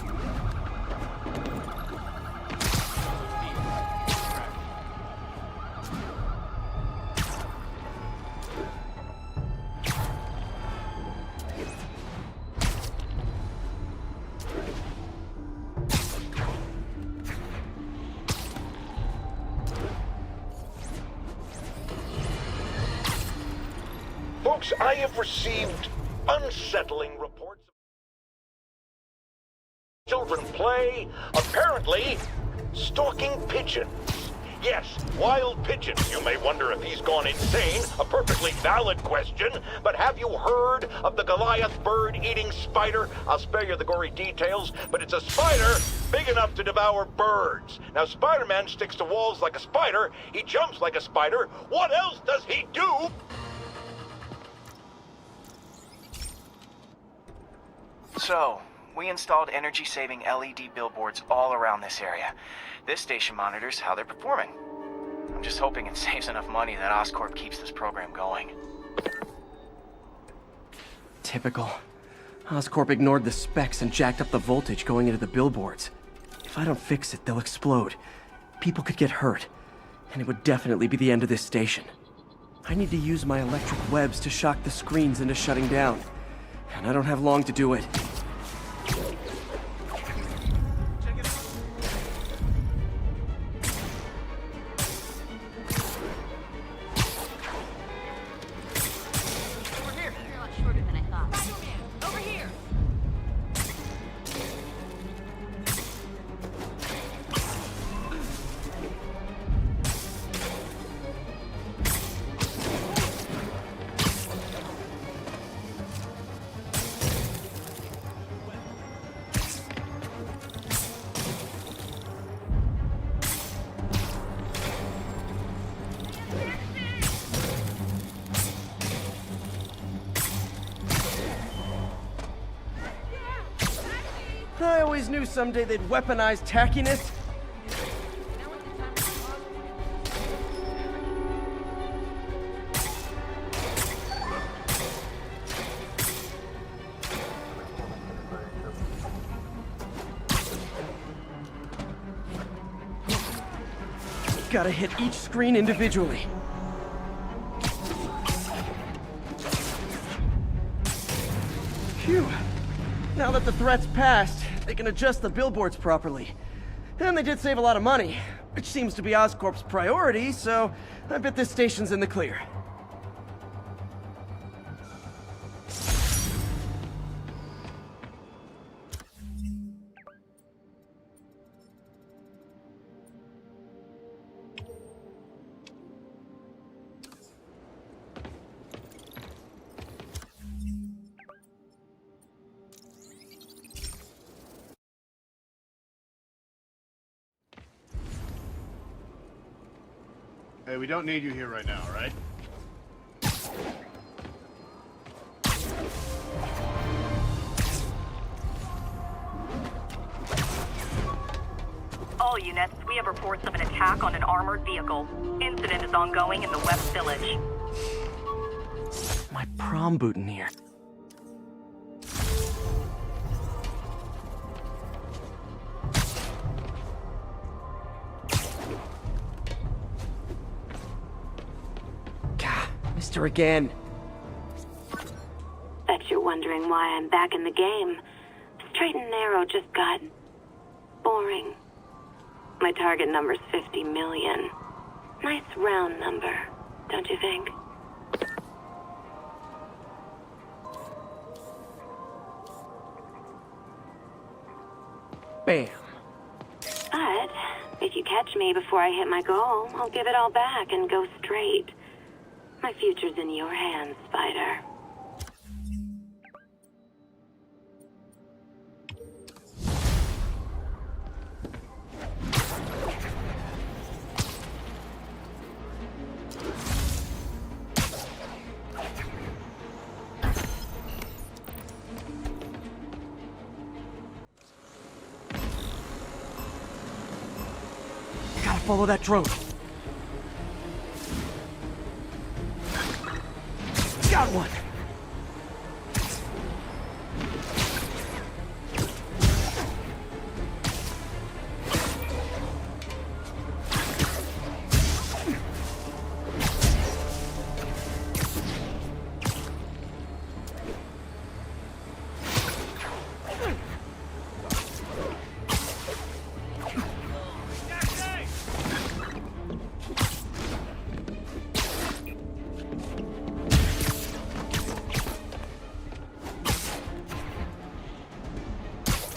Folks, I have received unsettling reports of children play, apparently, stalking pigeons. Yes, wild pigeons. You may wonder if he's gone insane. A perfectly valid question. But have you heard of the Goliath bird-eating spider? I'll spare you the gory details, but it's a spider big enough to devour birds. Now, Spider-Man sticks to walls like a spider. He jumps like a spider. What else does he do? So, we installed energy-saving LED billboards all around this area. This station monitors how they're performing. I'm just hoping it saves enough money that Oscorp keeps this program going. Typical. Oscorp ignored the specs and jacked up the voltage going into the billboards. If I don't fix it, they'll explode. People could get hurt. And it would definitely be the end of this station. I need to use my electric webs to shock the screens into shutting down. And I don't have long to do it. Over here. You're a lot shorter than I thought. Spider-Man, over here. I always knew someday they'd weaponize tackiness. Gotta hit each screen individually. Phew. Now that the threat's passed, they can adjust the billboards properly. And they did save a lot of money, which seems to be Oscorp's priority, so I bet this station's in the clear. Hey, we don't need you here right now, right? units. We have reports of an attack on an armored vehicle. Incident is ongoing in the West Village. My prom boutonniere. Gah, missed her again. Bet you're wondering why I'm back in the game. Straight and narrow just got boring. My target number's 50 million. Nice round number, don't you think? Bam. But if you catch me before I hit my goal, I'll give it all back and go straight. My future's in your hands, Spider. Gotta follow that drone. Got one.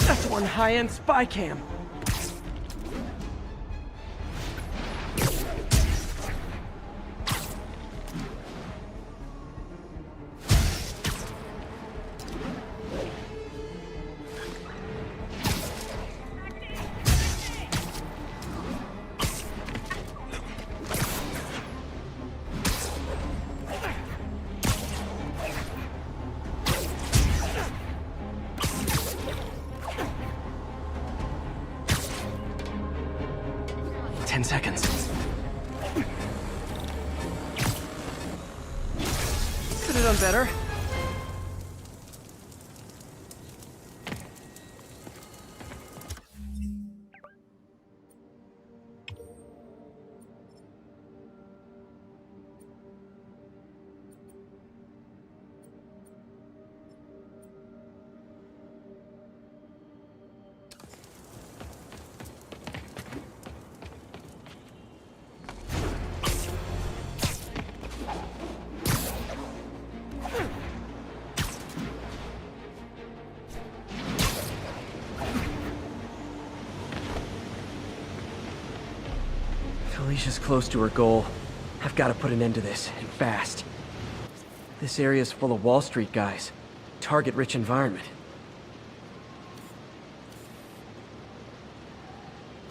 That's one high-end spy cam. Seconds. Could have done better. Alicia's close to her goal. I've got to put an end to this, and fast. This area's full of Wall Street guys. Target-rich environment.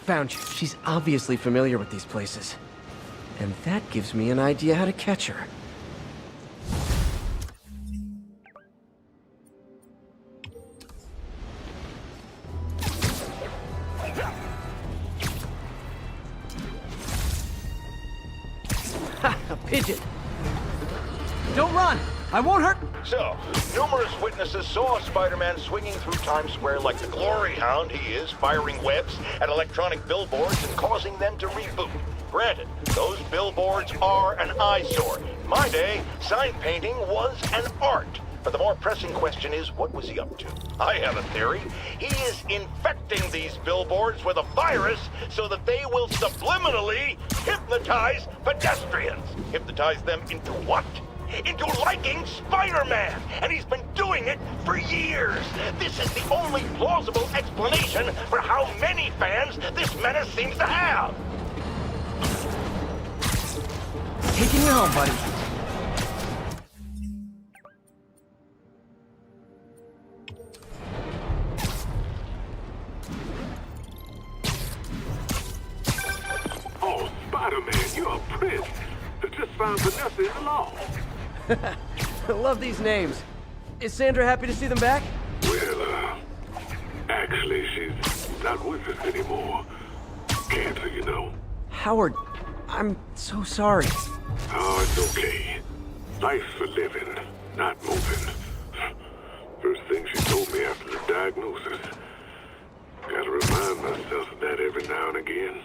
Found you. She's obviously familiar with these places. And that gives me an idea how to catch her. A pigeon. Don't run! I won't hurt. So, numerous witnesses saw Spider-Man swinging through Times Square like the glory hound he is, firing webs at electronic billboards and causing them to reboot. Granted, those billboards are an eyesore. In my day, sign painting was an art. But the more pressing question is, what was he up to? I have a theory. He is infecting these billboards with a virus so that they will subliminally hypnotize pedestrians. Hypnotize them into what? Into liking Spider-Man! And he's been doing it for years! This is the only plausible explanation for how many fans this menace seems to have! Taking you home, buddy. Oh, Spider-Man, you're a prince. I just found Vanessa in the law. I love these names. Is Sandra happy to see them back? Well, actually, she's not with us anymore. cancer, you know. Howard, I'm so sorry. Oh, it's okay. Life for living, not moving. First thing she told me after the diagnosis. Gotta remind myself of that every now and again.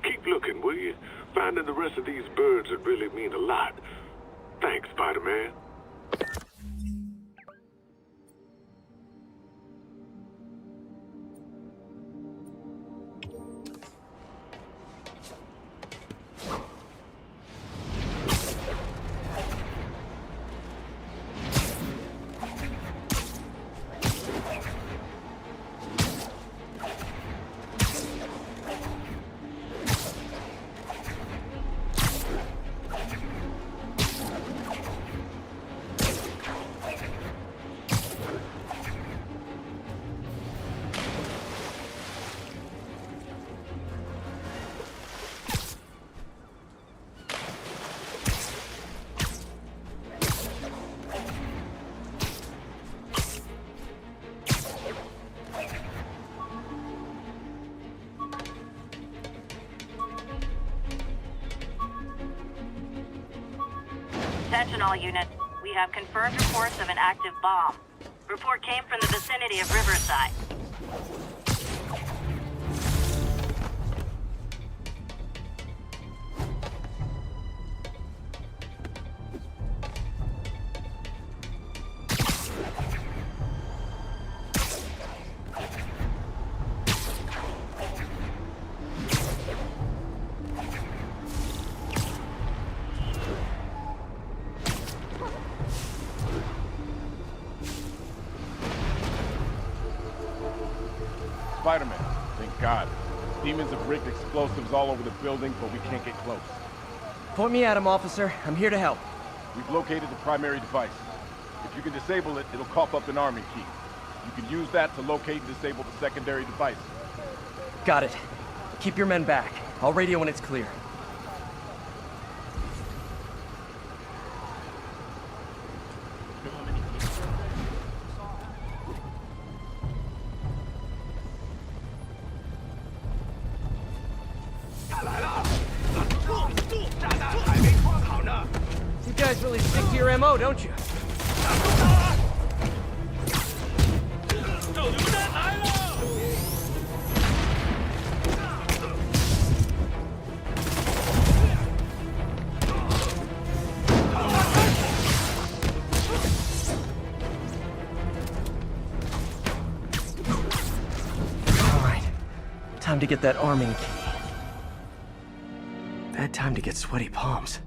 Keep looking, will you? Finding the rest of these birds would really mean a lot. Thanks, Spider-Man. Attention all units. We have confirmed reports of an active bomb. Report came from the vicinity of Riverside. Spider-Man, thank God. Demons have rigged explosives all over the building, but we can't get close. Point me at him, officer. I'm here to help. We've located the primary device. If you can disable it, it'll cough up an army key. You can use that to locate and disable the secondary device. Got it. Keep your men back. I'll radio when it's clear. You guys really stick to your MO, don't you? Time to get that arming key. Bad time to get sweaty palms.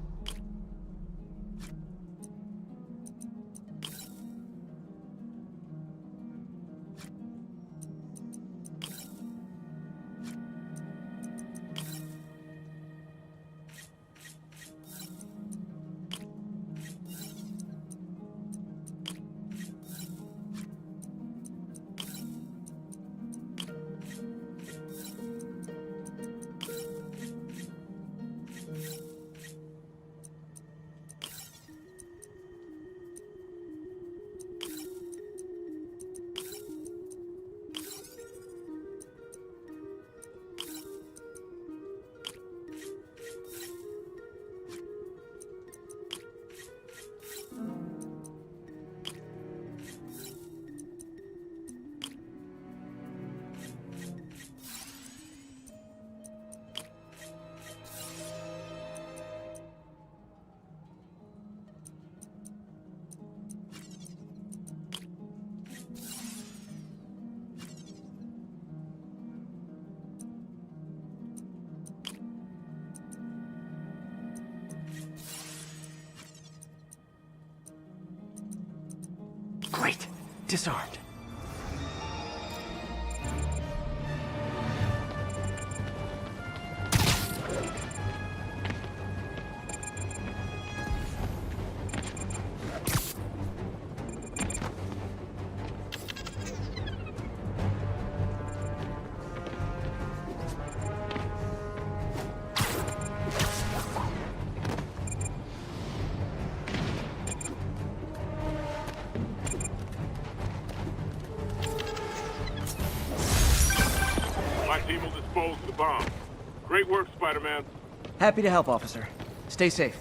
Great. Disarmed. Great work, Spider-Man. Happy to help, officer. Stay safe.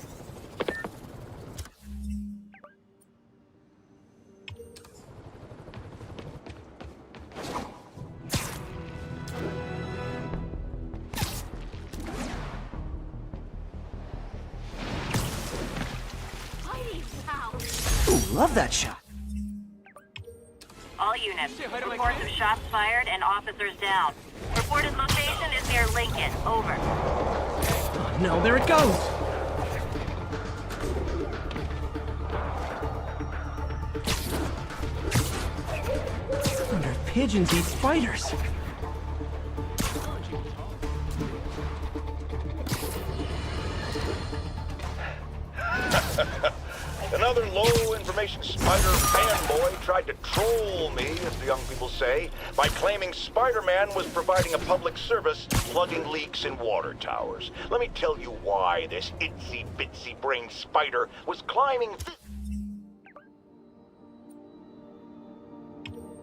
Ooh, love that shot. All units, reports of shots fired and officers down. Reported location is near Lincoln. Over. Oh, no, there it goes! I wonder if pigeons eat spiders. Another low-information Spider fanboy tried to troll me, as the young people say, by claiming Spider-Man was providing a public service plugging leaks in water towers. Let me tell you why this itsy-bitsy-brain spider was climbing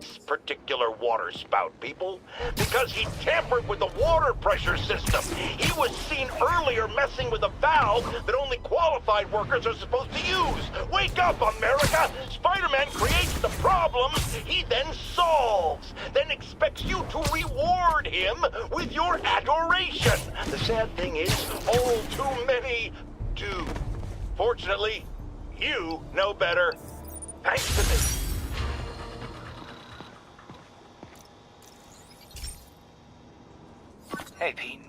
this particular water spout, people. Because he tampered with the water pressure system. He was seen earlier messing with a valve that only qualified workers are supposed to use. Wake up, America! Spider-Man creates the problems he then solves, then expects you to reward him with your adoration. The sad thing is, all too many do. Fortunately, you know better. Thanks to me. Hey, Pete.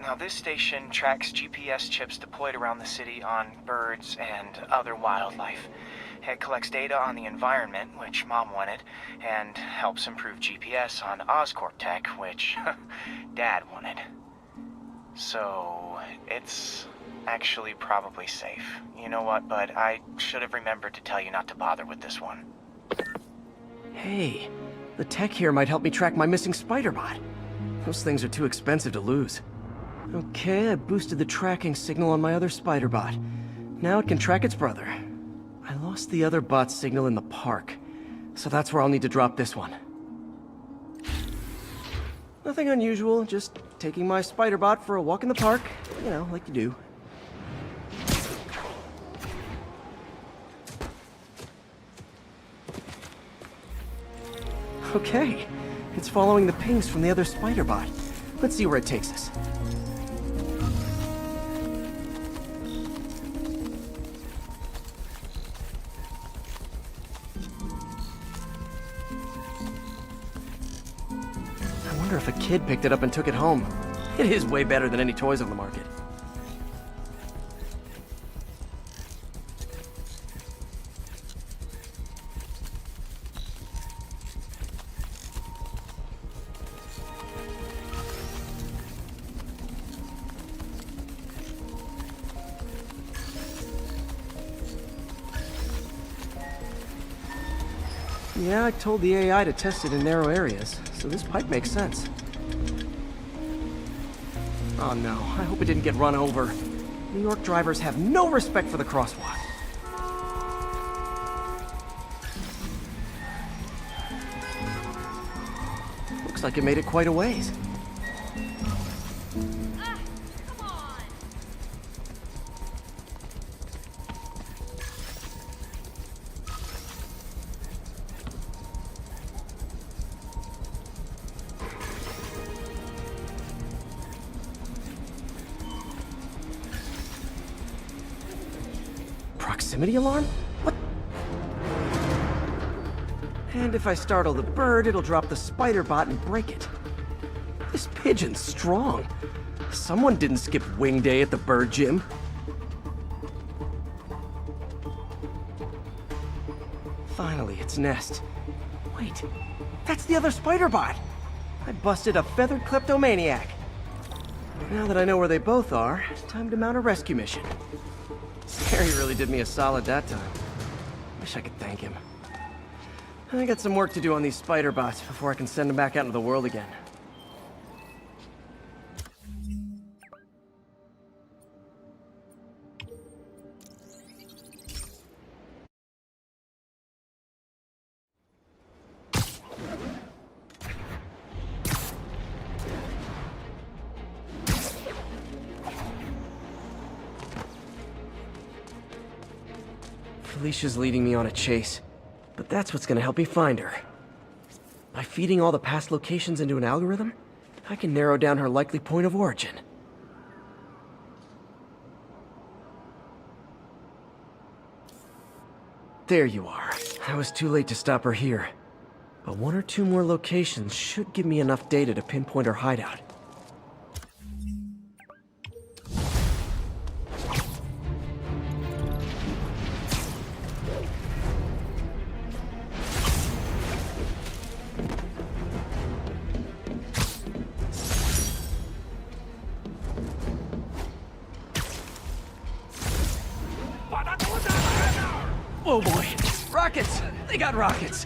Now, this station tracks GPS chips deployed around the city on birds and other wildlife. It collects data on the environment, which Mom wanted, and helps improve GPS on Oscorp tech, which Dad wanted. So, it's actually probably safe. You know what, bud? I should have remembered to tell you not to bother with this one. Hey, the tech here might help me track my missing Spider-Bot. Those things are too expensive to lose. Okay, I boosted the tracking signal on my other Spider-Bot. Now it can track its brother. I lost the other bot's signal in the park, so that's where I'll need to drop this one. Nothing unusual, just taking my Spider-Bot for a walk in the park. You know, like you do. Okay, it's following the pings from the other Spider-Bot. Let's see where it takes us. I wonder if a kid picked it up and took it home. It is way better than any toys on the market. Yeah, I told the AI to test it in narrow areas, so this pipe makes sense. Oh no, I hope it didn't get run over. New York drivers have no respect for the crosswalk. Looks like it made it quite a ways. Proximity alarm? What? And if I startle the bird, it'll drop the Spider-Bot and break it. This pigeon's strong. Someone didn't skip wing day at the bird gym. Finally, its nest. Wait, that's the other Spider-Bot. I busted a feathered kleptomaniac. Now that I know where they both are, time to mount a rescue mission. Harry really did me a solid that time. Wish I could thank him. I got some work to do on these Spider-Bots before I can send them back out into the world again. Felicia's leading me on a chase, but that's what's gonna help me find her. By feeding all the past locations into an algorithm, I can narrow down her likely point of origin. There you are. I was too late to stop her here. But one or two more locations should give me enough data to pinpoint her hideout. Oh boy! Rockets! They got rockets!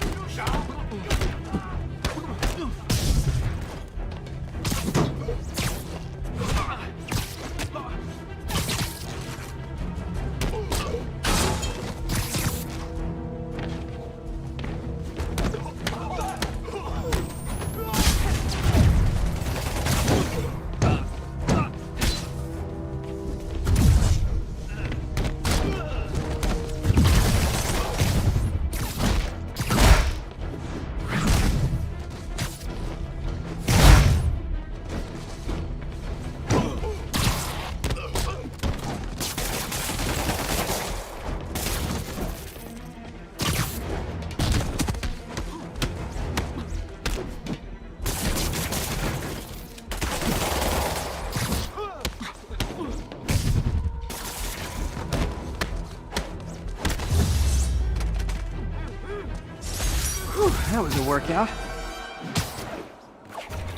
That was a workout.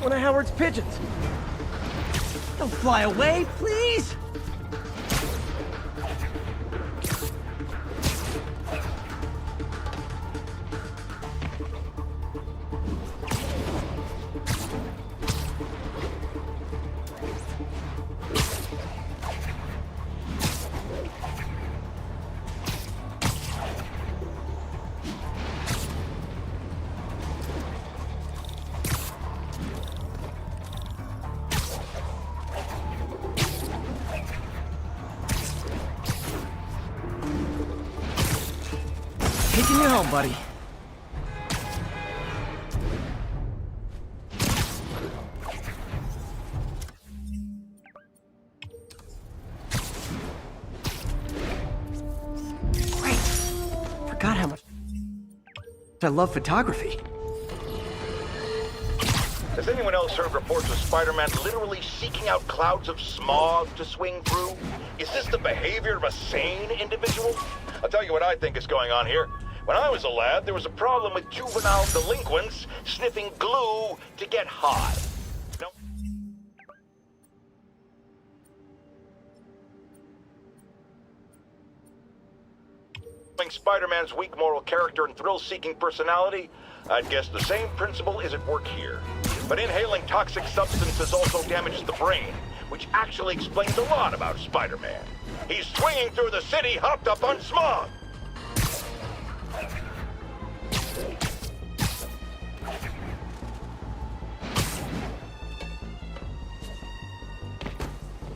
One of Howard's pigeons. Don't fly away, please! Taking you home, buddy. Great. Forgot how much I love photography. Has anyone else heard reports of Spider-Man literally seeking out clouds of smog to swing through? Is this the behavior of a sane individual? I'll tell you what I think is going on here. When I was a lad, there was a problem with juvenile delinquents sniffing glue to get high. Now, knowing Spider-Man's weak moral character and thrill-seeking personality, I'd guess the same principle is at work here. But inhaling toxic substances also damages the brain, which actually explains a lot about Spider-Man. He's swinging through the city hopped up on smog.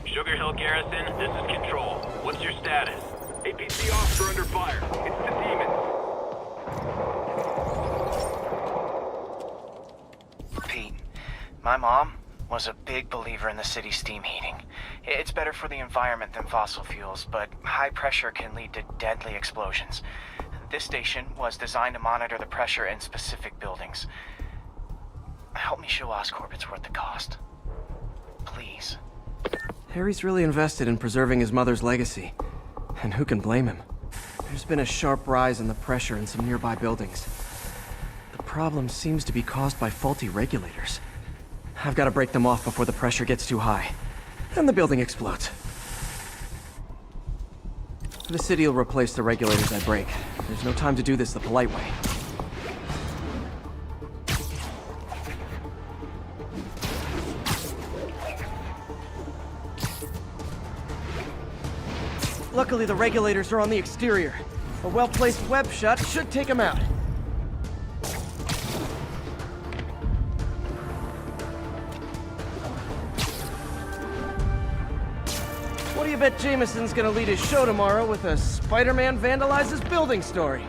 Sugar Hill Garrison, this is Control. What's your status? APC officer under fire. It's the demons. Pete, my mom was a big believer in the city's steam heating. It's better for the environment than fossil fuels, but high pressure can lead to deadly explosions. This station was designed to monitor the pressure in specific buildings. Help me show Oscorp it's worth the cost. Please. Harry's really invested in preserving his mother's legacy. And who can blame him? There's been a sharp rise in the pressure in some nearby buildings. The problem seems to be caused by faulty regulators. I've got to break them off before the pressure gets too high. And the building explodes. The city will replace the regulators I break. There's no time to do this the polite way. Luckily, the regulators are on the exterior. A well-placed web shot should take them out. What do you bet Jameson's gonna lead his show tomorrow with a Spider-Man vandalizes building story?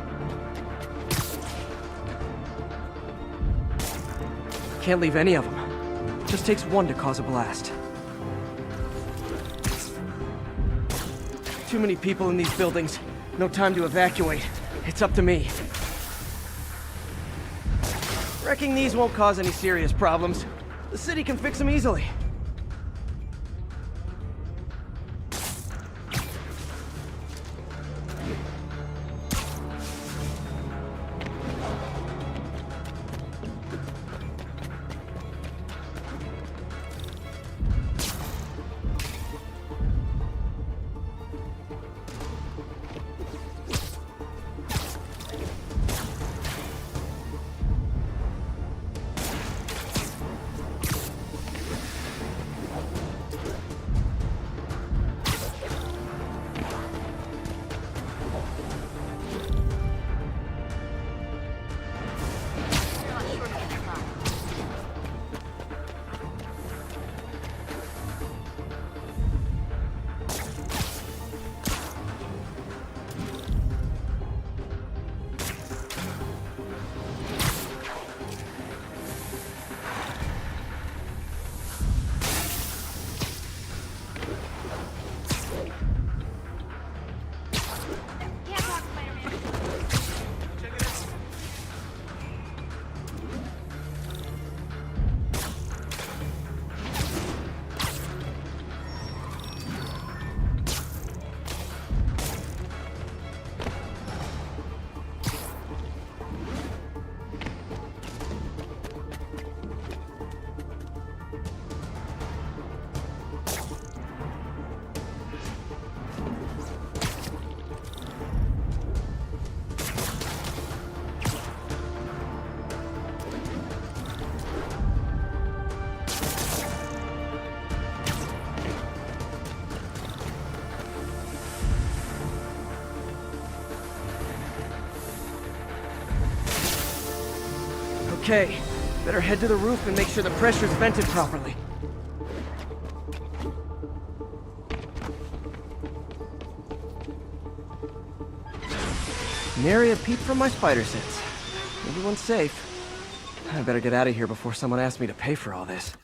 Can't leave any of them. Just takes one to cause a blast. Too many people in these buildings. No time to evacuate. It's up to me. Wrecking these won't cause any serious problems. The city can fix them easily. Okay, better head to the roof and make sure the pressure's vented properly. Nary a peep from my spider sense. Everyone's safe. I better get out of here before someone asks me to pay for all this.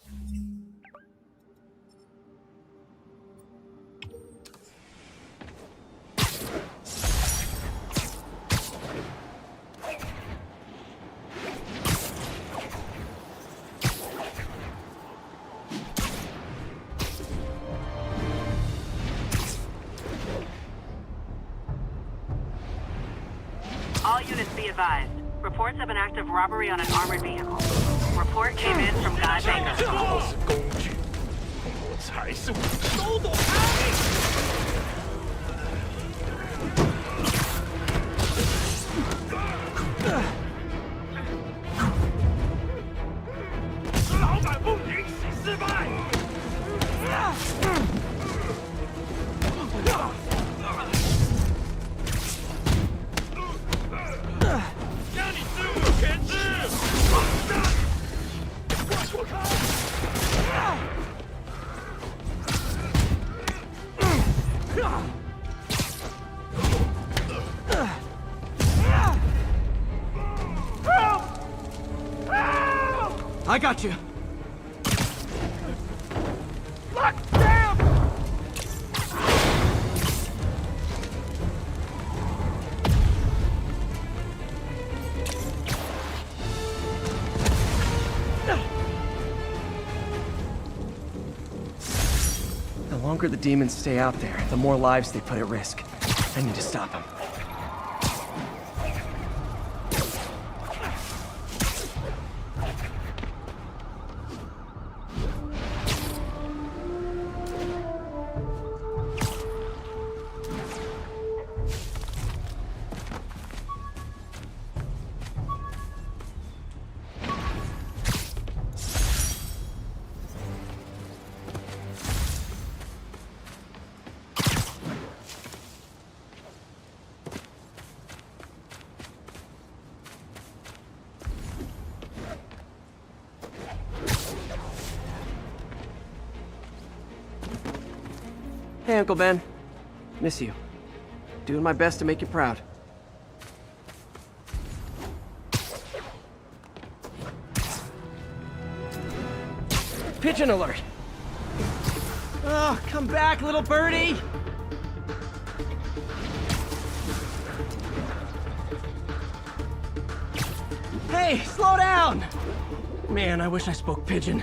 All units be advised. Reports of an active robbery on an armored vehicle. Report came in from Guy Baker. 这都是工具，我才是武器。都躲开！老板不允许失败！让你知我全知！快躲开！ I got you. Lock down! The longer the demons stay out there, the more lives they put at risk. I need to stop them. Hey, Uncle Ben. Miss you. Doing my best to make you proud. Pigeon alert! Oh, come back, little birdie! Hey, slow down! Man, I wish I spoke pigeon.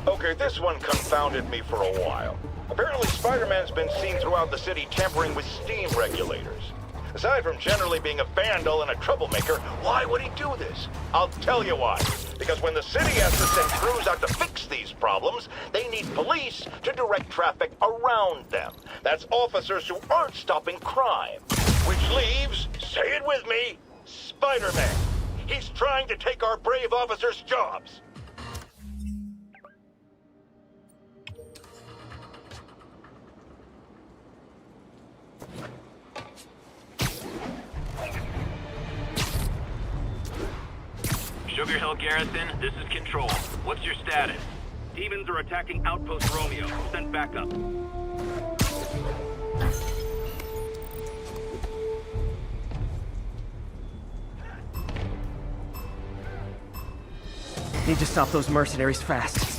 Okay, this one confounded me for a while. Apparently Spider-Man's been seen throughout the city tampering with steam regulators. Aside from generally being a vandal and a troublemaker, why would he do this? I'll tell you why. Because when the city has to send crews out to fix these problems, they need police to direct traffic around them. That's officers who aren't stopping crime. Which leaves, say it with me, Spider-Man. He's trying to take our brave officers' jobs. Sugar Hill Garrison, this is Control. What's your status? Demons are attacking Outpost Romeo. Send backup. Need to stop those mercenaries fast.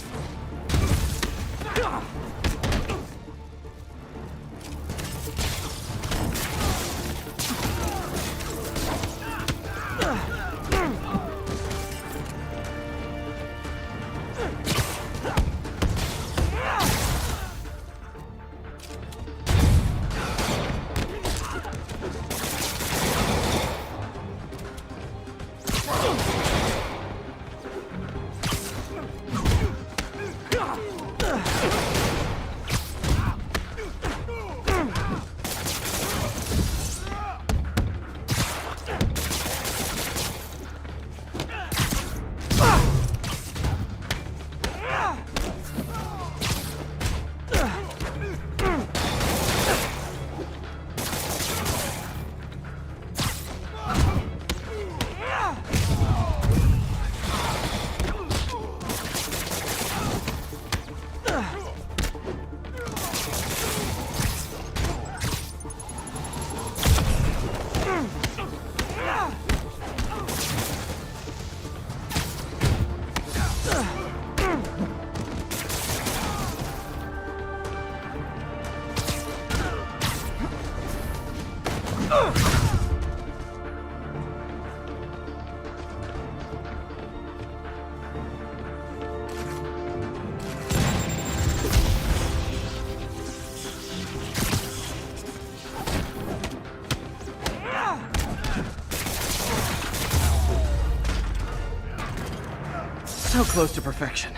So close to perfection.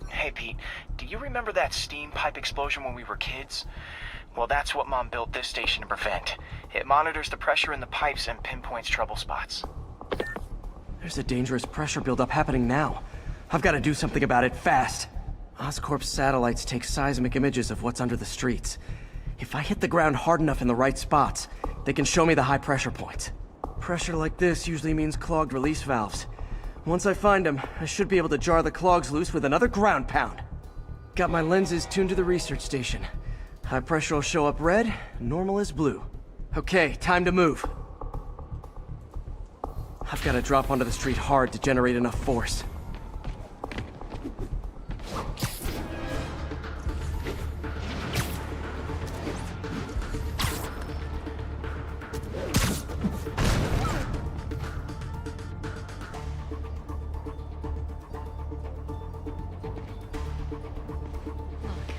Hey, Pete, do you remember that steam pipe explosion when we were kids? Well, that's what Mom built this station to prevent. It monitors the pressure in the pipes and pinpoints trouble spots. There's a dangerous pressure buildup happening now. I've got to do something about it fast. Oscorp's satellites take seismic images of what's under the streets. If I hit the ground hard enough in the right spots, they can show me the high pressure points. Pressure like this usually means clogged release valves. Once I find them, I should be able to jar the clogs loose with another ground pound. Got my lenses tuned to the research station. High pressure will show up red, normal is blue. Okay, time to move. I've got to drop onto the street hard to generate enough force.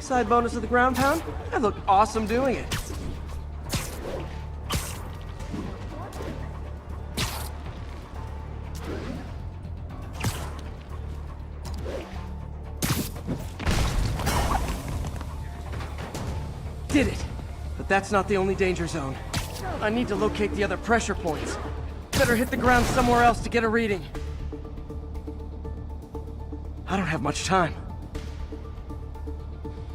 Side bonus of the ground pound? I look awesome doing it. Did it! But that's not the only danger zone. I need to locate the other pressure points. Better hit the ground somewhere else to get a reading. I don't have much time.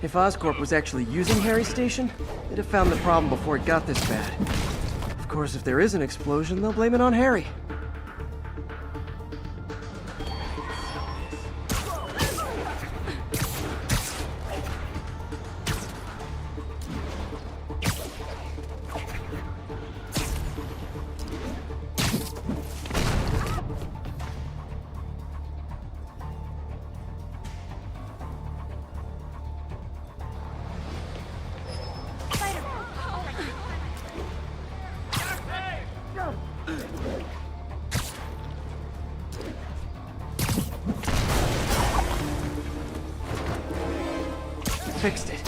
If Oscorp was actually using Harry's station, they'd have found the problem before it got this bad. Of course, if there is an explosion, they'll blame it on Harry. Fixed it.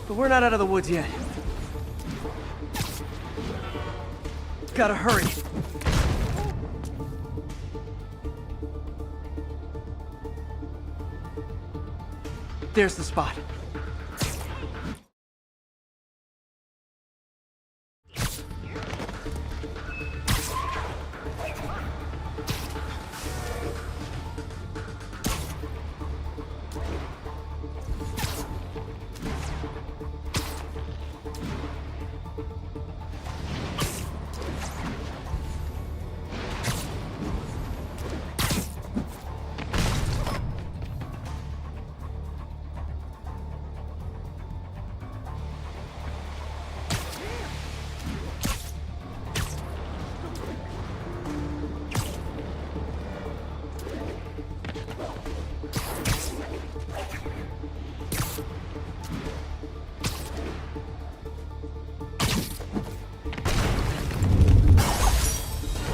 But we're not out of the woods yet. Gotta hurry. There's the spot.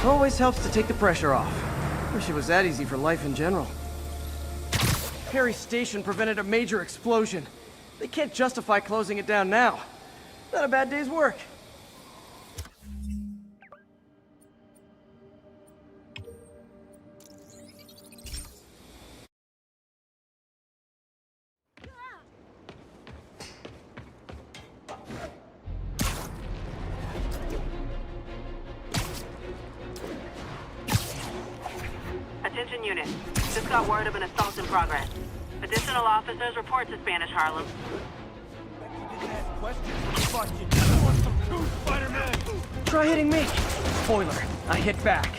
Always helps to take the pressure off. Wish it was that easy for life in general. Harry's station prevented a major explosion. They can't justify closing it down now. Not a bad day's work. Attention unit. Just got word of an assault in progress. Additional officers report to Spanish Harlem. Try hitting me. Spoiler, I hit back.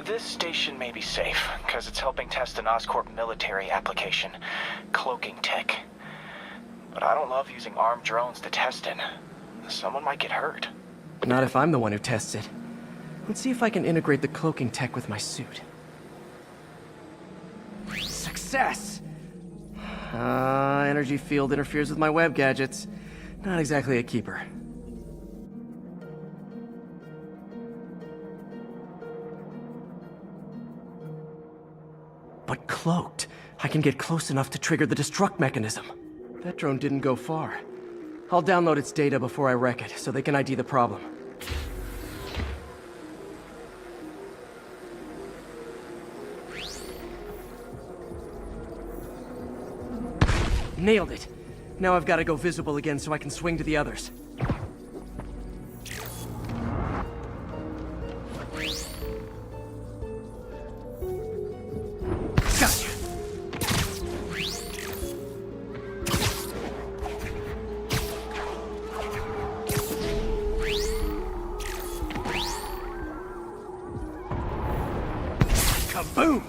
This station may be safe, because it's helping test an Oscorp military application, cloaking tech. But I don't love using armed drones to test it. Someone might get hurt. Not if I'm the one who tests it. Let's see if I can integrate the cloaking tech with my suit. Success! Energy field interferes with my web gadgets. Not exactly a keeper. But cloaked, I can get close enough to trigger the destruct mechanism. That drone didn't go far. I'll download its data before I wreck it, so they can ID the problem. Nailed it. Now I've got to go visible again so I can swing to the others. Gotcha. Kaboom!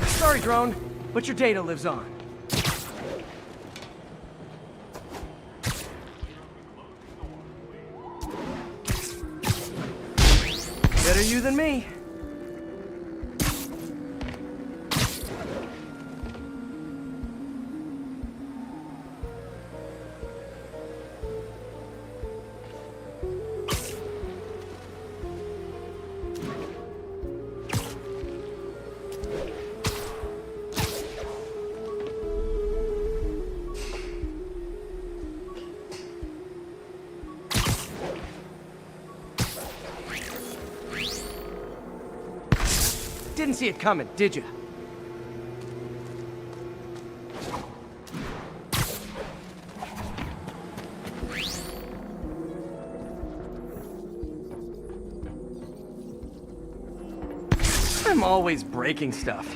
Sorry, drone. but your data lives on. Better you than me. Didn't see it coming, did you? I'm always breaking stuff.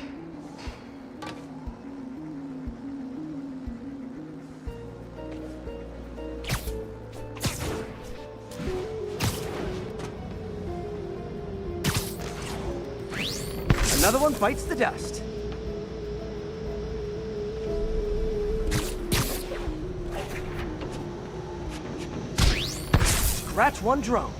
Another one bites the dust. Scratch one drone.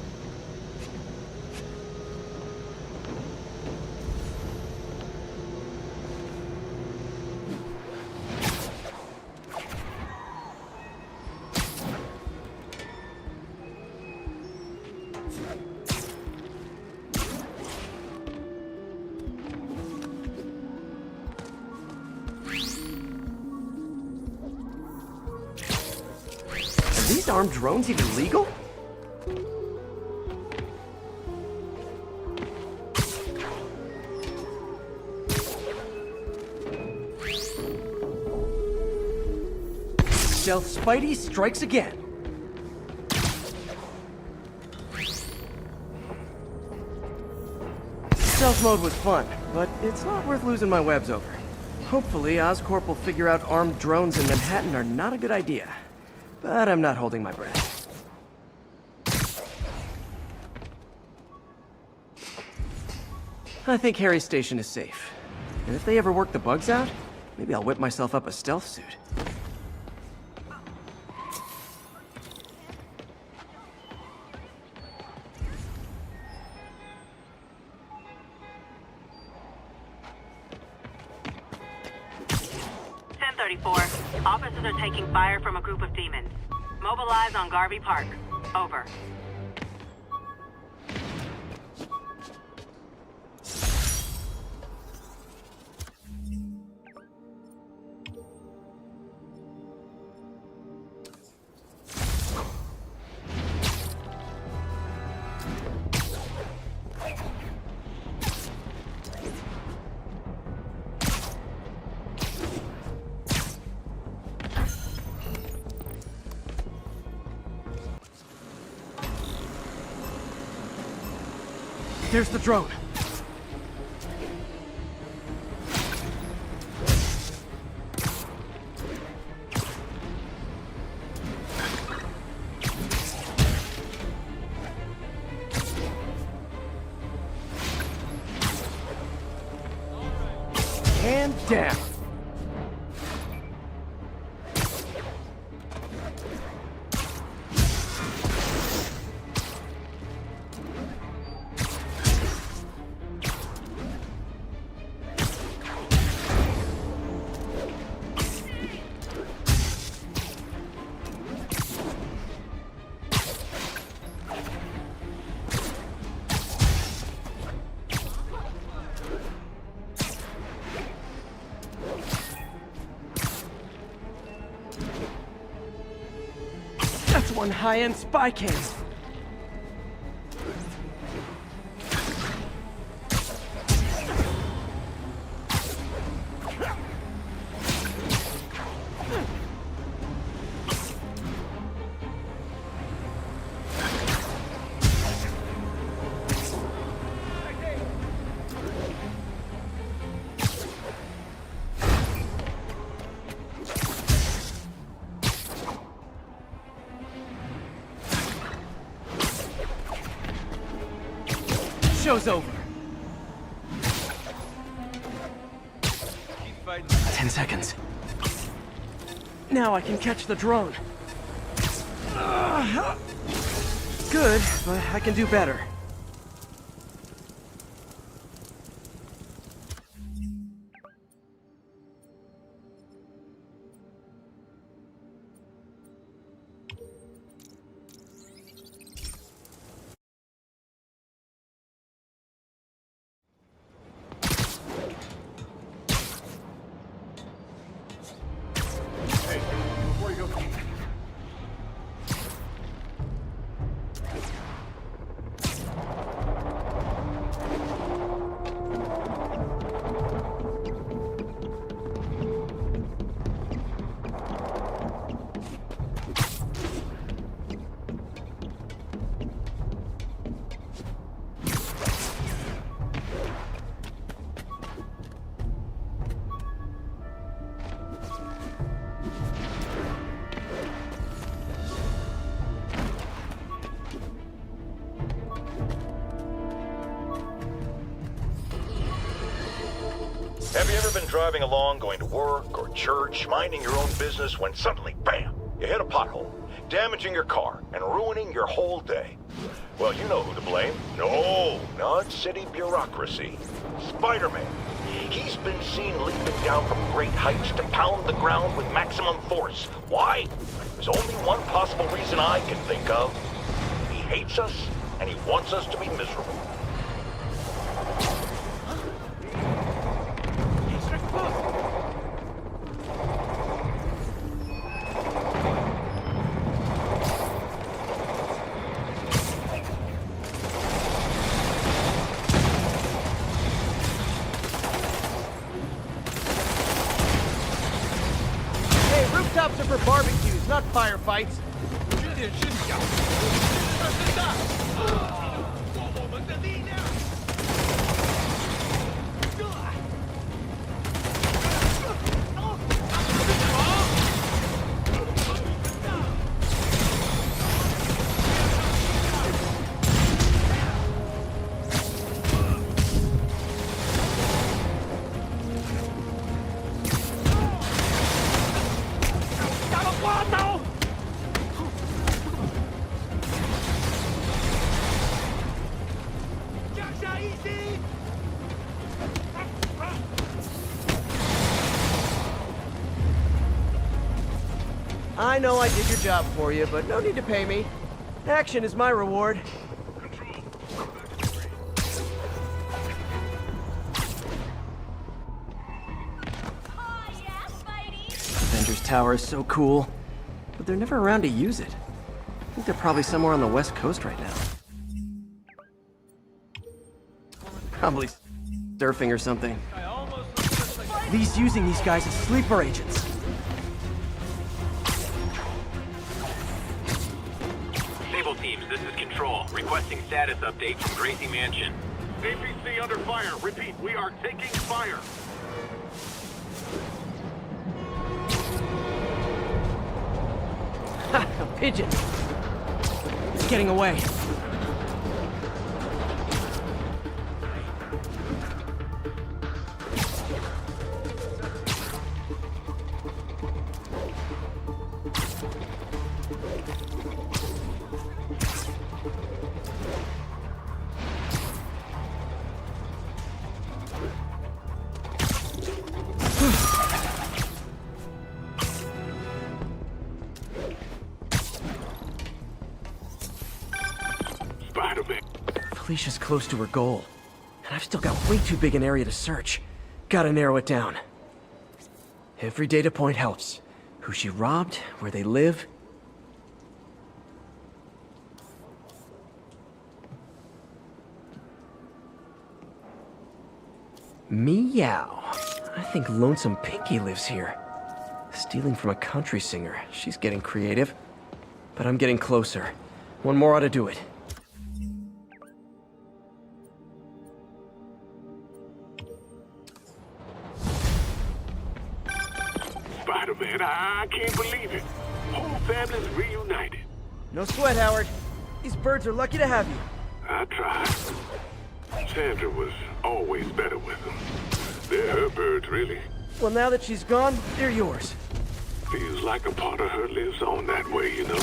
Are these armed drones even legal? Stealth Spidey strikes again. Stealth mode was fun, but it's not worth losing my webs over. Hopefully, Oscorp will figure out armed drones in Manhattan are not a good idea. But I'm not holding my breath. I think Harry's station is safe. And if they ever work the bugs out, maybe I'll whip myself up a stealth suit. Officers are taking fire from a group of demons. Mobilize on Garvey Park. Over. There's the drone. And down. That's one high-end spy cam. Show's over. Keep fighting. 10 seconds. Now I can catch the drone. Good, but I can do better. Have you ever been driving along, going to work or church, minding your own business, when suddenly, bam, you hit a pothole, damaging your car and ruining your whole day? Well, you know who to blame. No, not city bureaucracy. Spider-Man. He's been seen leaping down from great heights to pound the ground with maximum force. Why? There's only one possible reason I can think of. He hates us, and he wants us to be miserable. Rooftops are for barbecues, not firefights. I know I did your job for you, but no need to pay me. Action is my reward. Avengers Tower is so cool, but they're never around to use it. I think they're probably somewhere on the West Coast right now. Probably surfing or something. Lee's using these guys as sleeper agents. Naval teams, this is Control. Requesting status update from Gracie Mansion. APC under fire. Repeat, we are taking fire. Ha! A pigeon! It's getting away. Felicia's close to her goal, and I've still got way too big an area to search. Gotta narrow it down. Every data point helps. Who she robbed, where they live. Meow. I think Lonesome Pinky lives here. Stealing from a country singer. She's getting creative. But I'm getting closer. One more ought to do it. Spider-Man, I can't believe it. Whole family's reunited. No sweat, Howard. These birds are lucky to have you. I tried. Sandra was always better with them. They're her birds, really. Well, now that she's gone, they're yours. Feels like a part of her lives on that way, you know?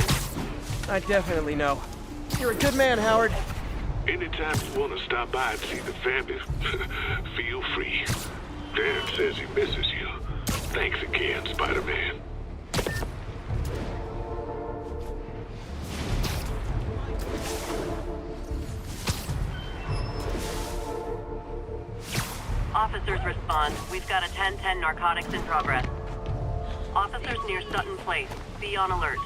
I definitely know. You're a good man, Howard. Anytime you want to stop by and see the family, feel free. Dan says he misses you. Thanks again, Spider-Man. Officers respond. We've got a 10-10 narcotics in progress. Officers near Sutton Place. Be on alert.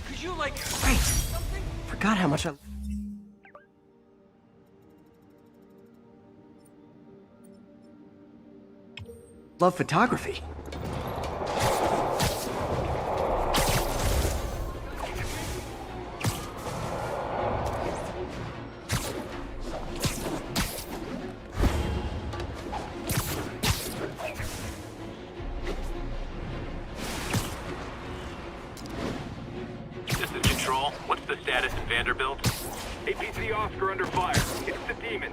Could you, like... Wait! Forgot how much I... love photography. This is Control. What's the status in Vanderbilt? APC Oscar under fire. It's the demons.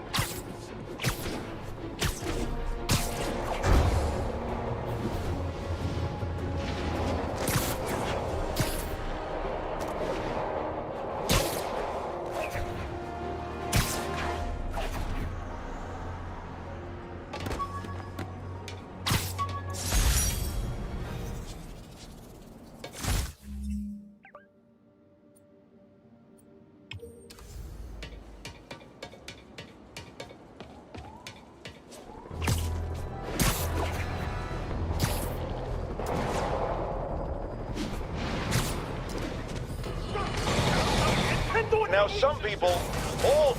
Now, some people, all...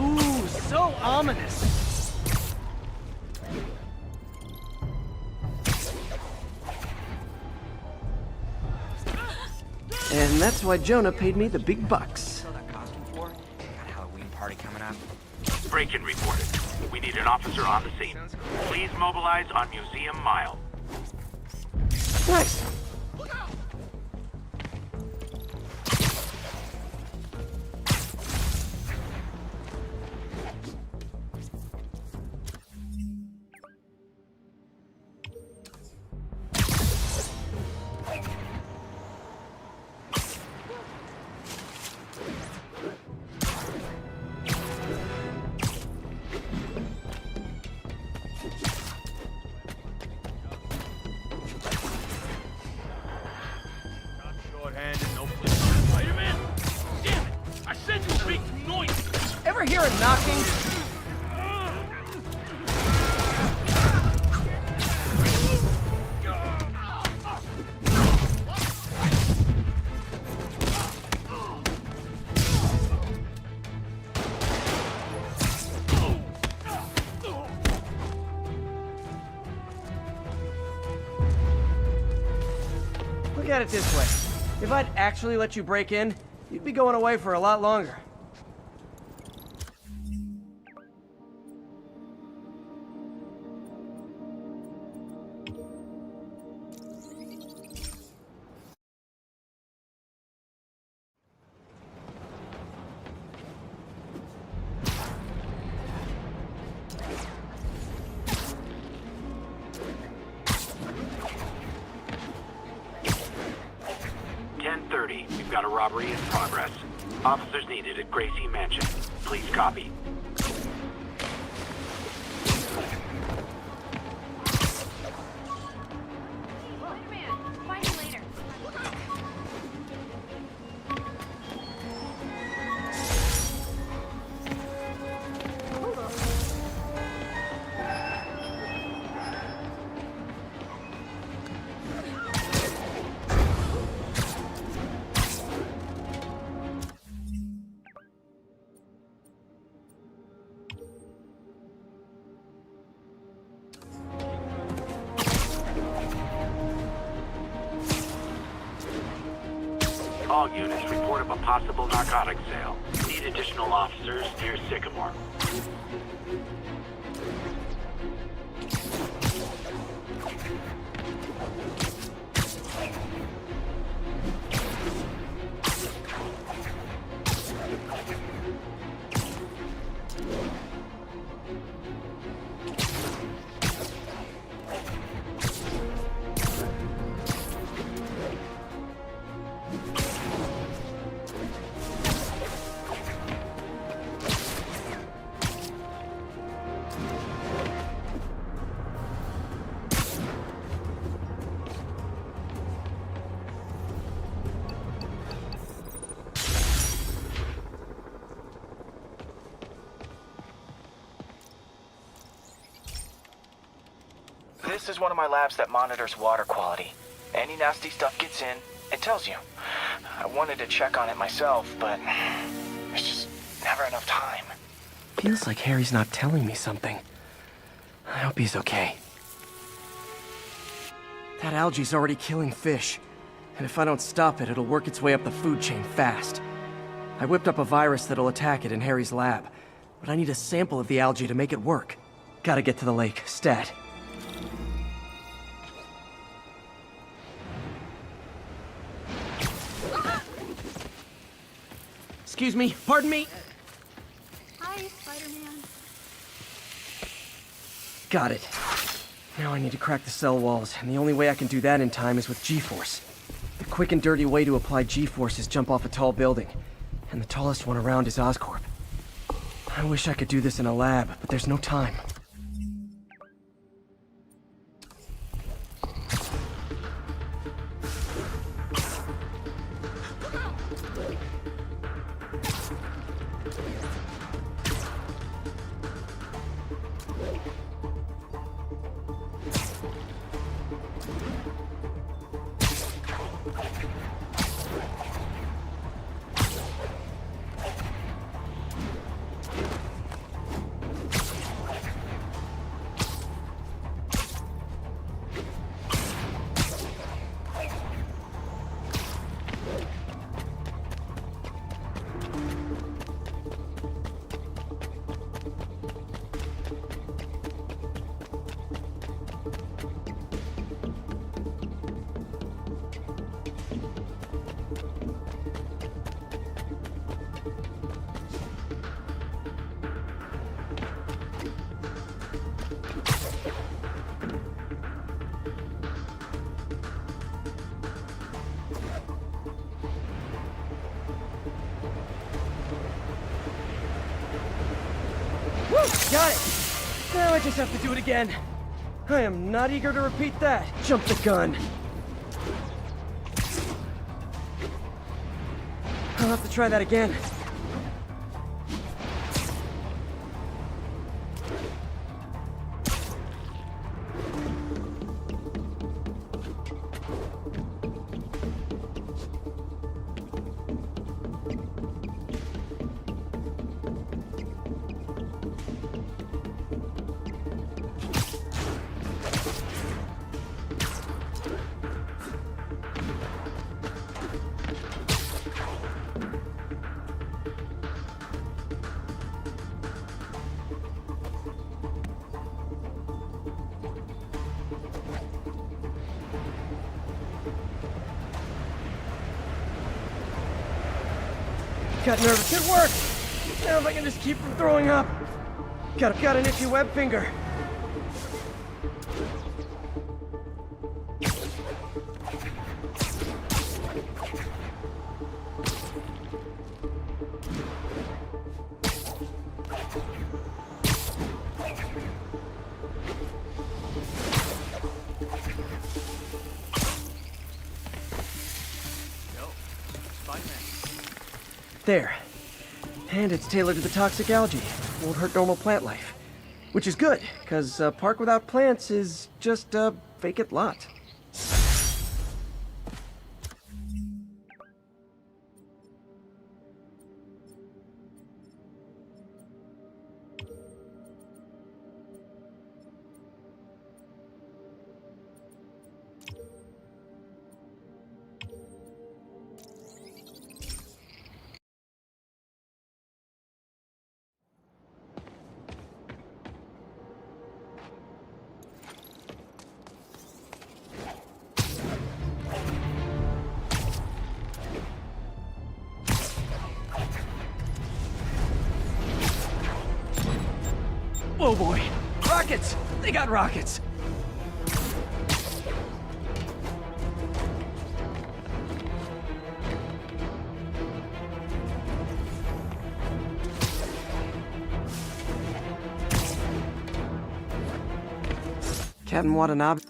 Ooh, so ominous. And that's why Jonah paid me the big bucks. Got a Halloween party coming up. Break-in reported. We need an officer on the scene. Please mobilize on Museum Mile. Nice. Spider-Man? Damn it! I said you were making noise! Ever hear a knocking? Look at it this way. If I'd actually let you break in, you'd be going away for a lot longer. We've got a robbery in progress. Officers needed at Gracie Mansion. Please copy. Spider-Man, find you later. All units report of a possible narcotics sale. Need additional officers near Sycamore. This is one of my labs that monitors water quality. Any nasty stuff gets in, it tells you. I wanted to check on it myself, but there's just never enough time. Feels like Harry's not telling me something. I hope he's okay. That algae's already killing fish. And if I don't stop it, it'll work its way up the food chain fast. I whipped up a virus that'll attack it in Harry's lab. But I need a sample of the algae to make it work. Gotta get to the lake, stat. Excuse me, pardon me. Hi, Spider-Man. Got it. Now I need to crack the cell walls, and the only way I can do that in time is with G-Force. The quick and dirty way to apply G-Force is jump off a tall building, and the tallest one around is Oscorp. I wish I could do this in a lab, but there's no time. Got it! Now I just have to do it again. I am not eager to repeat that. Jump the gun. I'll have to try that again. Got nervous. It worked! Now if I can just keep from throwing up. Got an itchy web finger. There. And it's tailored to the toxic algae. Won't hurt normal plant life. Which is good, because a park without plants is just a vacant lot. Oh boy! Rockets! They got rockets! Captain Watanabe.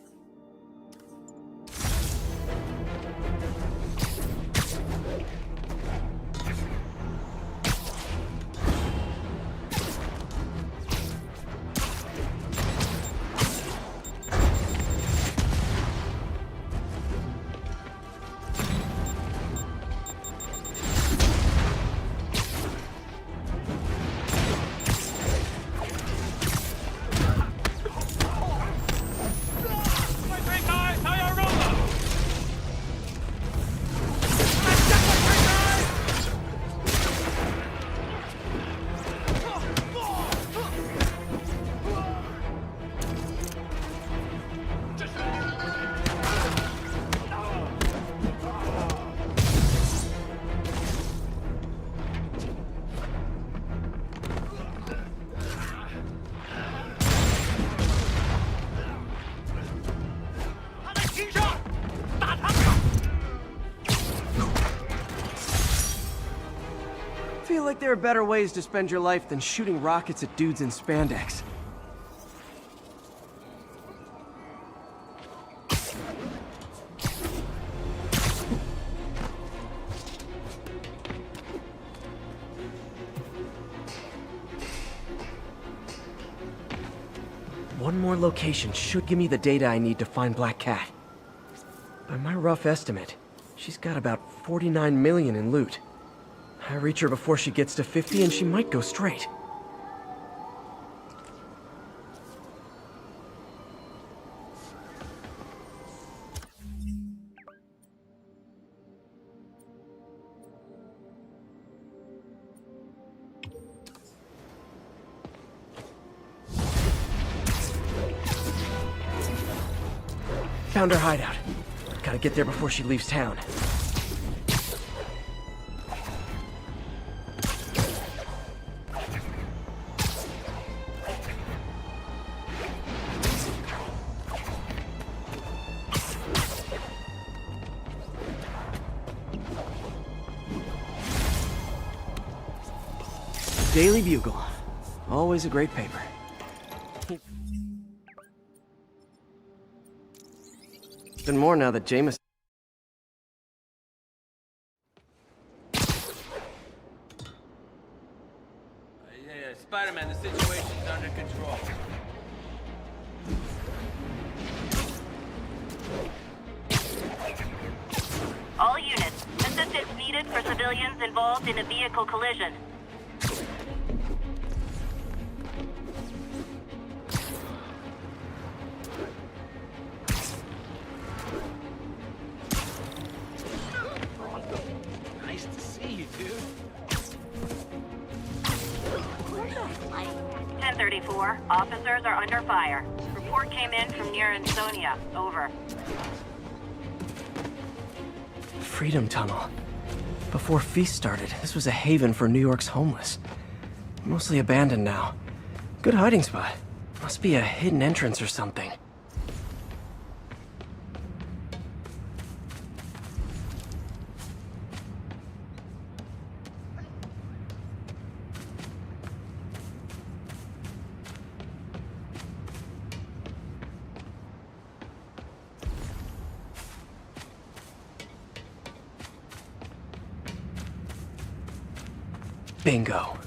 I feel like there are better ways to spend your life than shooting rockets at dudes in spandex. One more location should give me the data I need to find Black Cat. By my rough estimate, she's got about 49 million in loot. I reach her before she gets to 50 and she might go straight. Found her hideout. Gotta get there before she leaves town. Daily Bugle. Always a great paper. Been more now that Jameson... Spider-Man, the situation's under control. All units, assistance needed for civilians involved in a vehicle collision. Nice to see you, dude. 1034, officers are under fire. Report came in from near Ansonia. Over. Freedom Tunnel. Before Feast started, this was a haven for New York's homeless. Mostly abandoned now. Good hiding spot. Must be a hidden entrance or something. Bingo.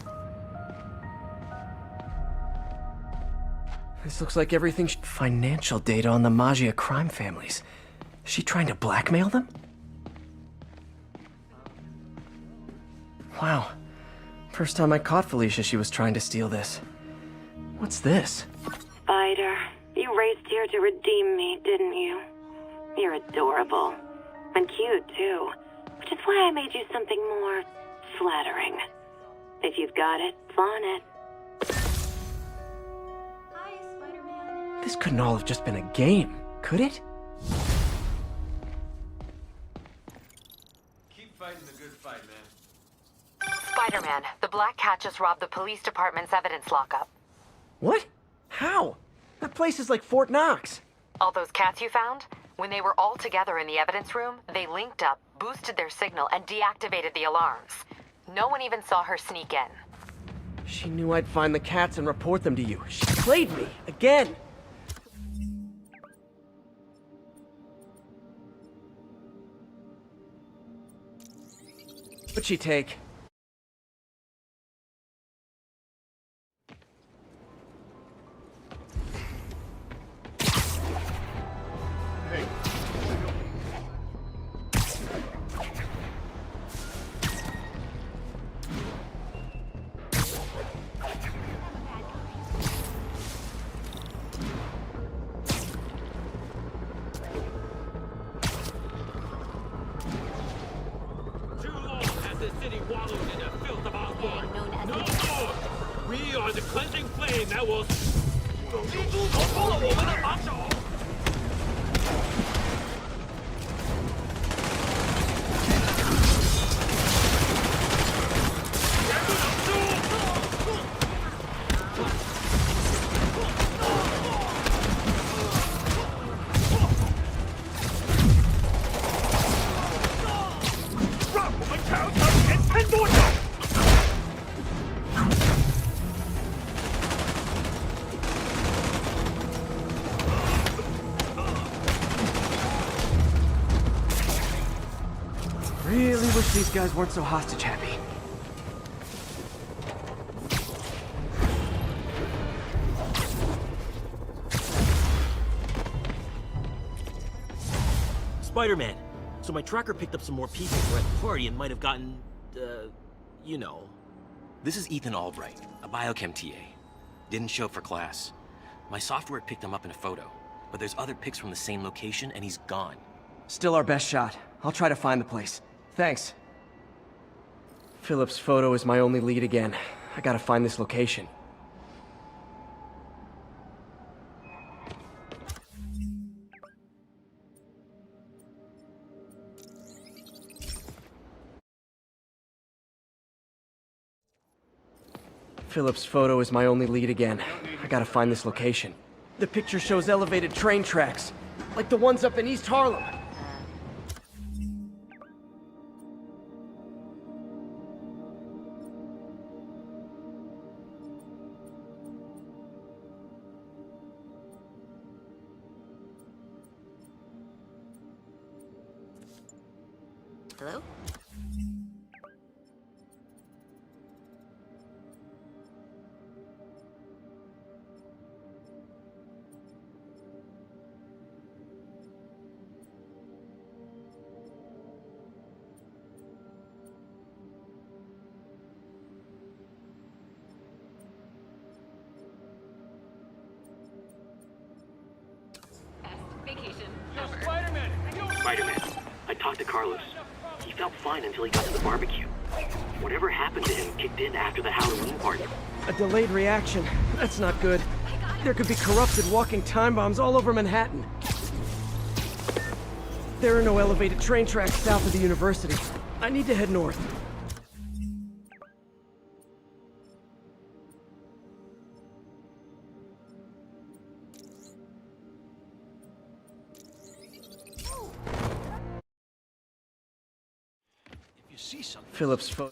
This looks like everything. Financial data on the Maggia crime families. Is she trying to blackmail them? Wow. First time I caught Felicia, she was trying to steal this. What's this? Spider, you raced here to redeem me, didn't you? You're adorable. And cute, too. Which is why I made you something more flattering. If you've got it, flaunt it. This couldn't all have just been a game, could it? Keep fighting the good fight, man. Spider-Man, the Black Cat just robbed the police department's evidence lockup. What? How? That place is like Fort Knox. All those cats you found? When they were all together in the evidence room, they linked up, boosted their signal, and deactivated the alarms. No one even saw her sneak in. She knew I'd find the cats and report them to you. She played me, again! What'd she take? The city wallowed in the filth of Osborn. No more! We are the cleansing flame that will... Really wish these guys weren't so hostage happy. Spider-Man. So my tracker picked up some more people who were at the party and might have gotten, you know. This is Ethan Albright, a biochem TA. Didn't show up for class. My software picked him up in a photo, but there's other pics from the same location and he's gone. Still our best shot. I'll try to find the place. Thanks. Philip's photo is my only lead again. I gotta find this location. Philip's photo is my only lead again. I gotta find this location. The picture shows elevated train tracks, like the ones up in East Harlem. Hello? Spider-Man, I talked to Carlos. He felt fine until he got to the barbecue. Whatever happened to him kicked in after the Halloween party. A delayed reaction. That's not good. There could be corrupted walking time bombs all over Manhattan. There are no elevated train tracks south of the university. I need to head north. Philip's photo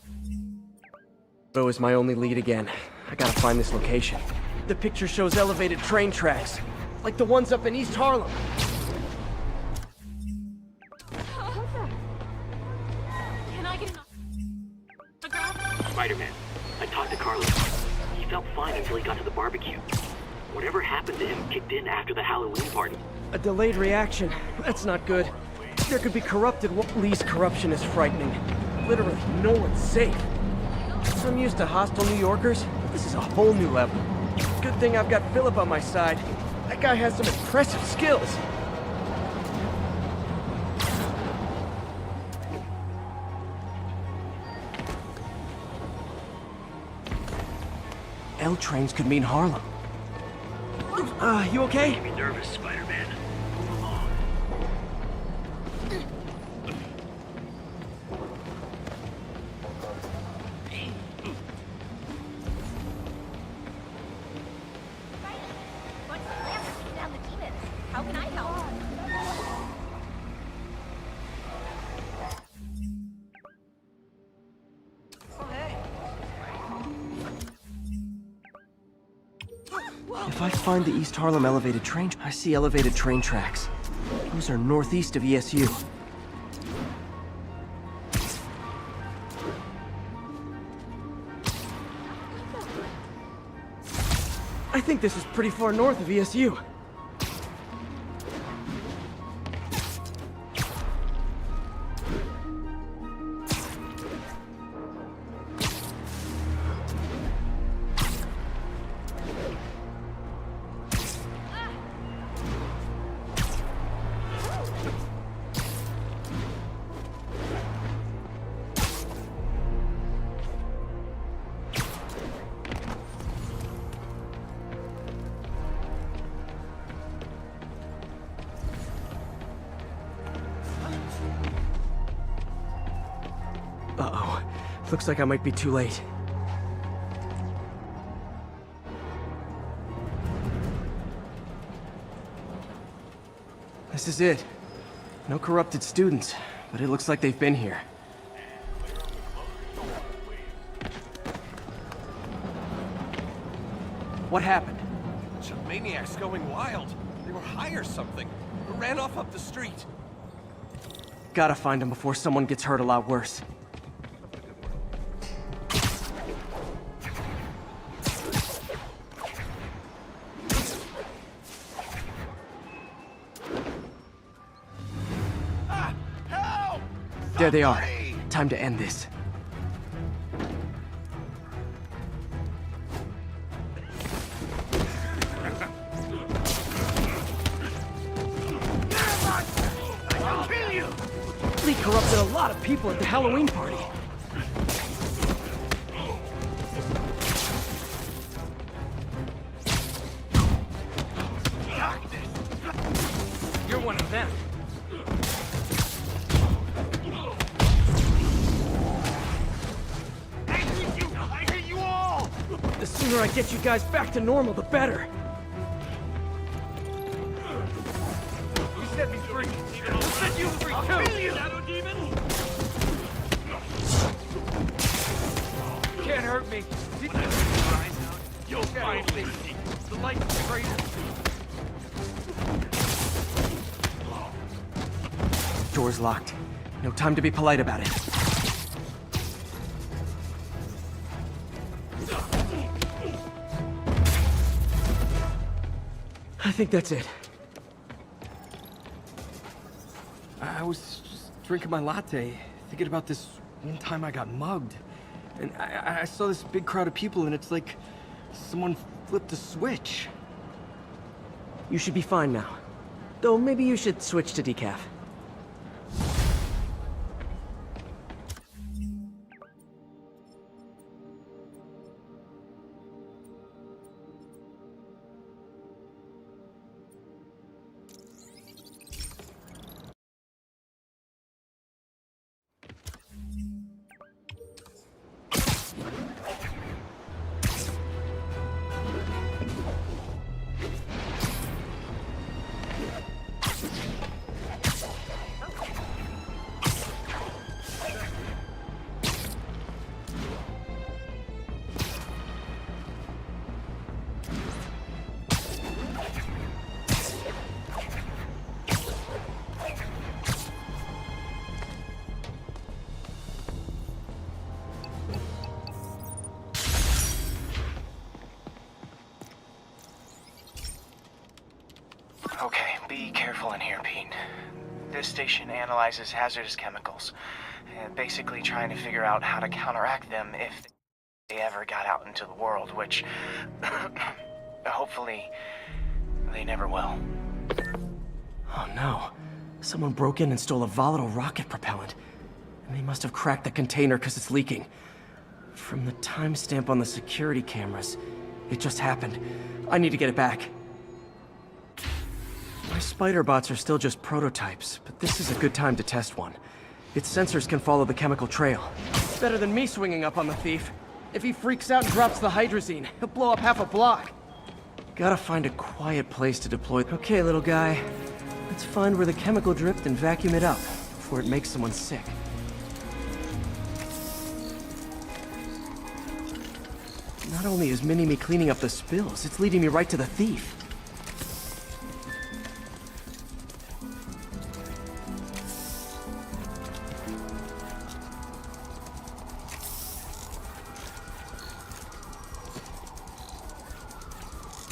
is my only lead again. I gotta find this location. The picture shows elevated train tracks, like the ones up in East Harlem. Can I get an autograph? Spider-Man, I talked to Carlos. He felt fine until he got to the barbecue. Whatever happened to him kicked in after the Halloween party. A delayed reaction. That's not good. There could be corrupted. Lee's corruption is frightening. Literally, no one's safe. I'm used to hostile New Yorkers. This is a whole new level. Good thing I've got Philip on my side. That guy has some impressive skills. L trains could mean Harlem. You okay? Make me nervous, Spider-Man. Move along. How can I help? If I find the East Harlem elevated train, I see elevated train tracks. Those are northeast of ESU. I think this is pretty far north of ESU. Uh-oh. Looks like I might be too late. This is it. No corrupted students, but it looks like they've been here. What happened? Bunch of maniacs going wild. They were high or something. Ran off up the street. Gotta find them before someone gets hurt a lot worse. There they are. Time to end this. Lee corrupted a lot of people at the Halloween party. You're one of them. The sooner I get you guys back to normal, the better. You set me free. I'll set you free too. Shadow Demon. You can't hurt me. You'll find me. The light's greater. Door's locked. No time to be polite about it. I think that's it. I was just drinking my latte, thinking about this one time I got mugged. And I saw this big crowd of people, and it's like someone flipped a switch. You should be fine now. Though maybe you should switch to decaf. careful in here, Pete. This station analyzes hazardous chemicals, basically trying to figure out how to counteract them if they ever got out into the world, which hopefully they never will. Oh no. Someone broke in and stole a volatile rocket propellant. And they must have cracked the container because it's leaking. From the timestamp on the security cameras, it just happened. I need to get it back. My spider bots are still just prototypes, but this is a good time to test one. Its sensors can follow the chemical trail. Better than me swinging up on the thief. If he freaks out and drops the hydrazine, he'll blow up half a block. Gotta find a quiet place to deploy. Okay, little guy. Let's find where the chemical dripped and vacuum it up before it makes someone sick. Not only is Mini-Me cleaning up the spills, it's leading me right to the thief.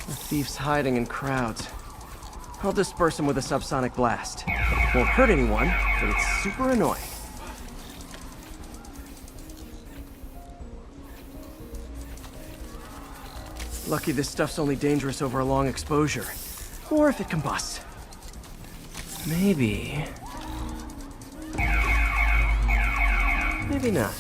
The thief's hiding in crowds. I'll disperse him with a subsonic blast. Won't hurt anyone, but it's super annoying. Lucky this stuff's only dangerous over a long exposure. Or if it combusts. Maybe... maybe not.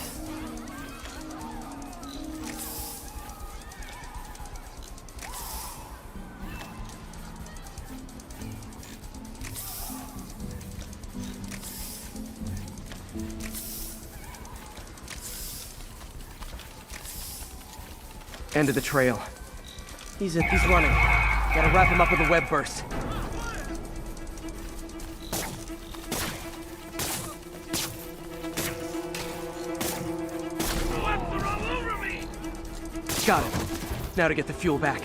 End of the trail. He's running. Gotta wrap him up with a web burst. Got it. Now to get the fuel back.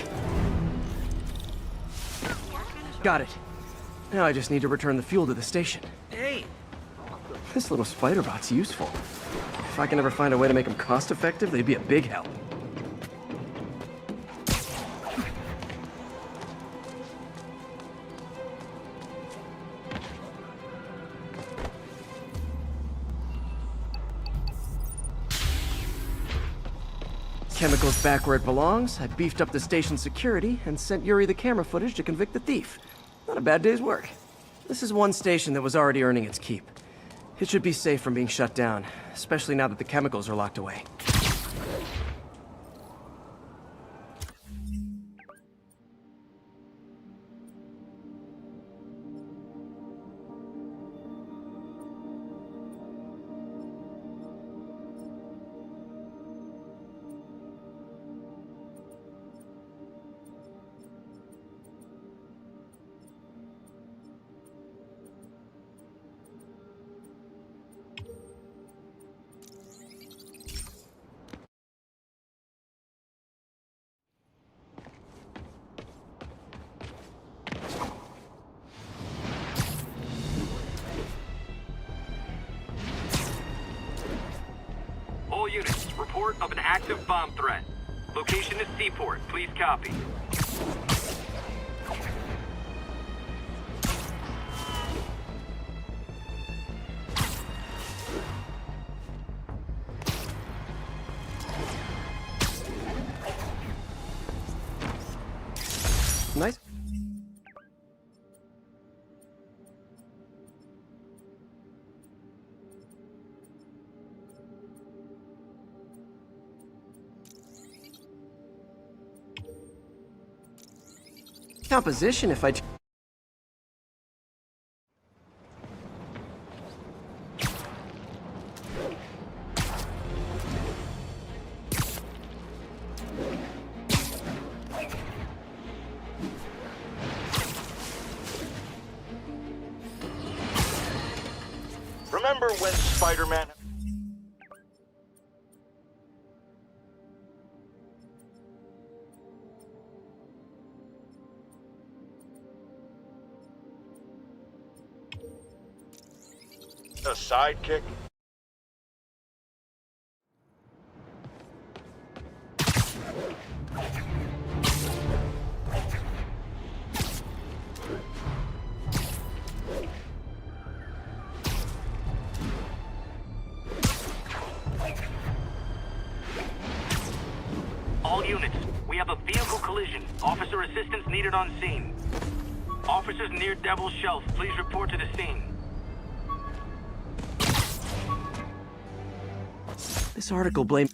Got it. Now I just need to return the fuel to the station. Hey! This little spider bot's useful. If I can ever find a way to make them cost-effective, they'd be a big help. Chemicals back where it belongs. I beefed up the station's security and sent Yuri the camera footage to convict the thief. Not a bad day's work. This is one station that was already earning its keep. It should be safe from being shut down, especially now that the chemicals are locked away. All units, report of an active bomb threat. Location is Seaport. Please copy. Nice. Composition if I... Remember when Spider-Man... a sidekick? collision. Officer assistance needed on scene. Officers near Devil's Shelf, please report to the scene. This article blames...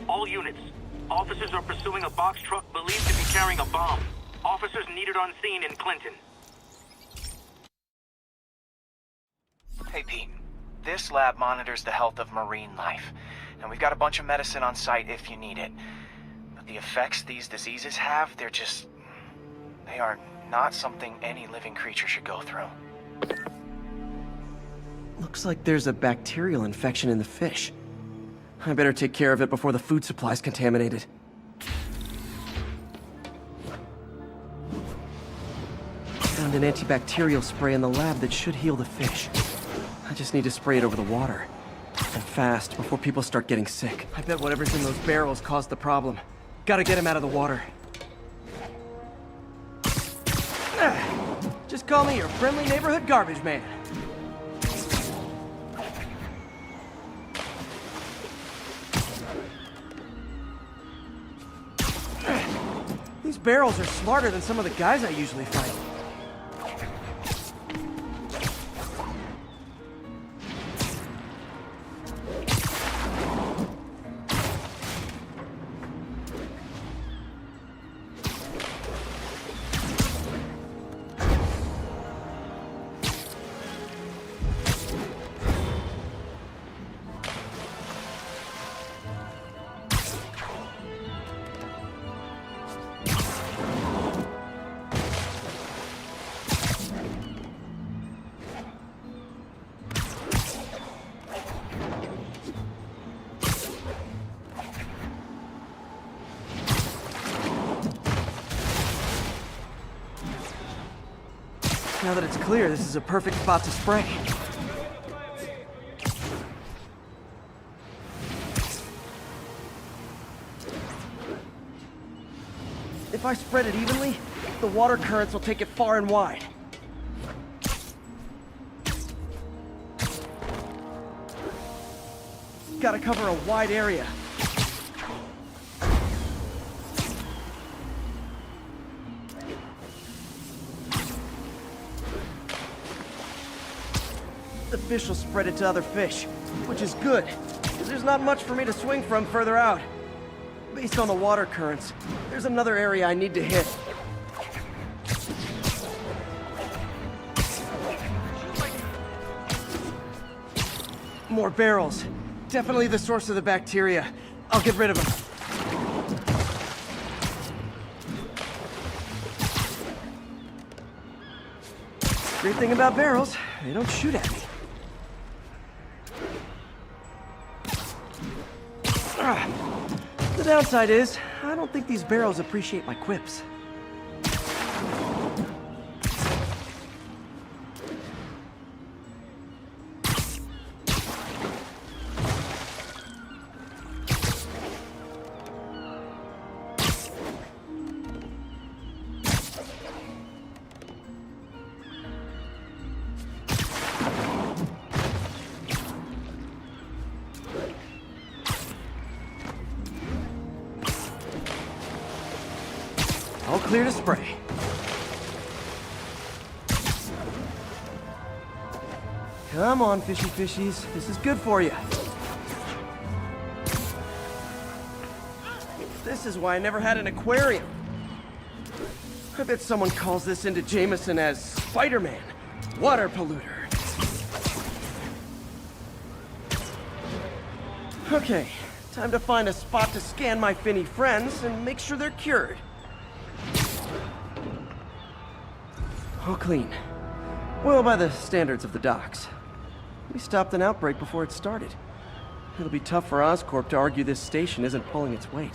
All units. Officers are pursuing a box truck believed to be carrying a bomb. Officers needed on scene in Clinton. Hey, Pete. This lab monitors the health of marine life, and we've got a bunch of medicine on site if you need it. But the effects these diseases have, they are not something any living creature should go through. Looks like there's a bacterial infection in the fish. I better take care of it before the food supply's contaminated. Found an antibacterial spray in the lab that should heal the fish. I just need to spray it over the water. And fast, before people start getting sick. I bet whatever's in those barrels caused the problem. Gotta get him out of the water. Just call me your friendly neighborhood garbage man. These barrels are smarter than some of the guys I usually fight. Now that it's clear, this is a perfect spot to spray. If I spread it evenly, the water currents will take it far and wide. Gotta cover a wide area. The fish will spread it to other fish, which is good, because there's not much for me to swing from further out. Based on the water currents, there's another area I need to hit. More barrels. Definitely the source of the bacteria. I'll get rid of them. Great thing about barrels, they don't shoot at me. The downside is, I don't think these barrels appreciate my quips. clear to spray. Come on, fishy fishies. This is good for you. This is why I never had an aquarium. I bet someone calls this into Jameson as Spider-Man, water polluter. Okay, time to find a spot to scan my finny friends and make sure they're cured. All clean. Well, by the standards of the docks. We stopped an outbreak before it started. It'll be tough for Oscorp to argue this station isn't pulling its weight.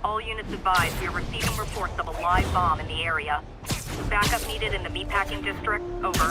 All units advised, we are receiving reports of a live bomb in the area. Backup needed in the meatpacking district. Over.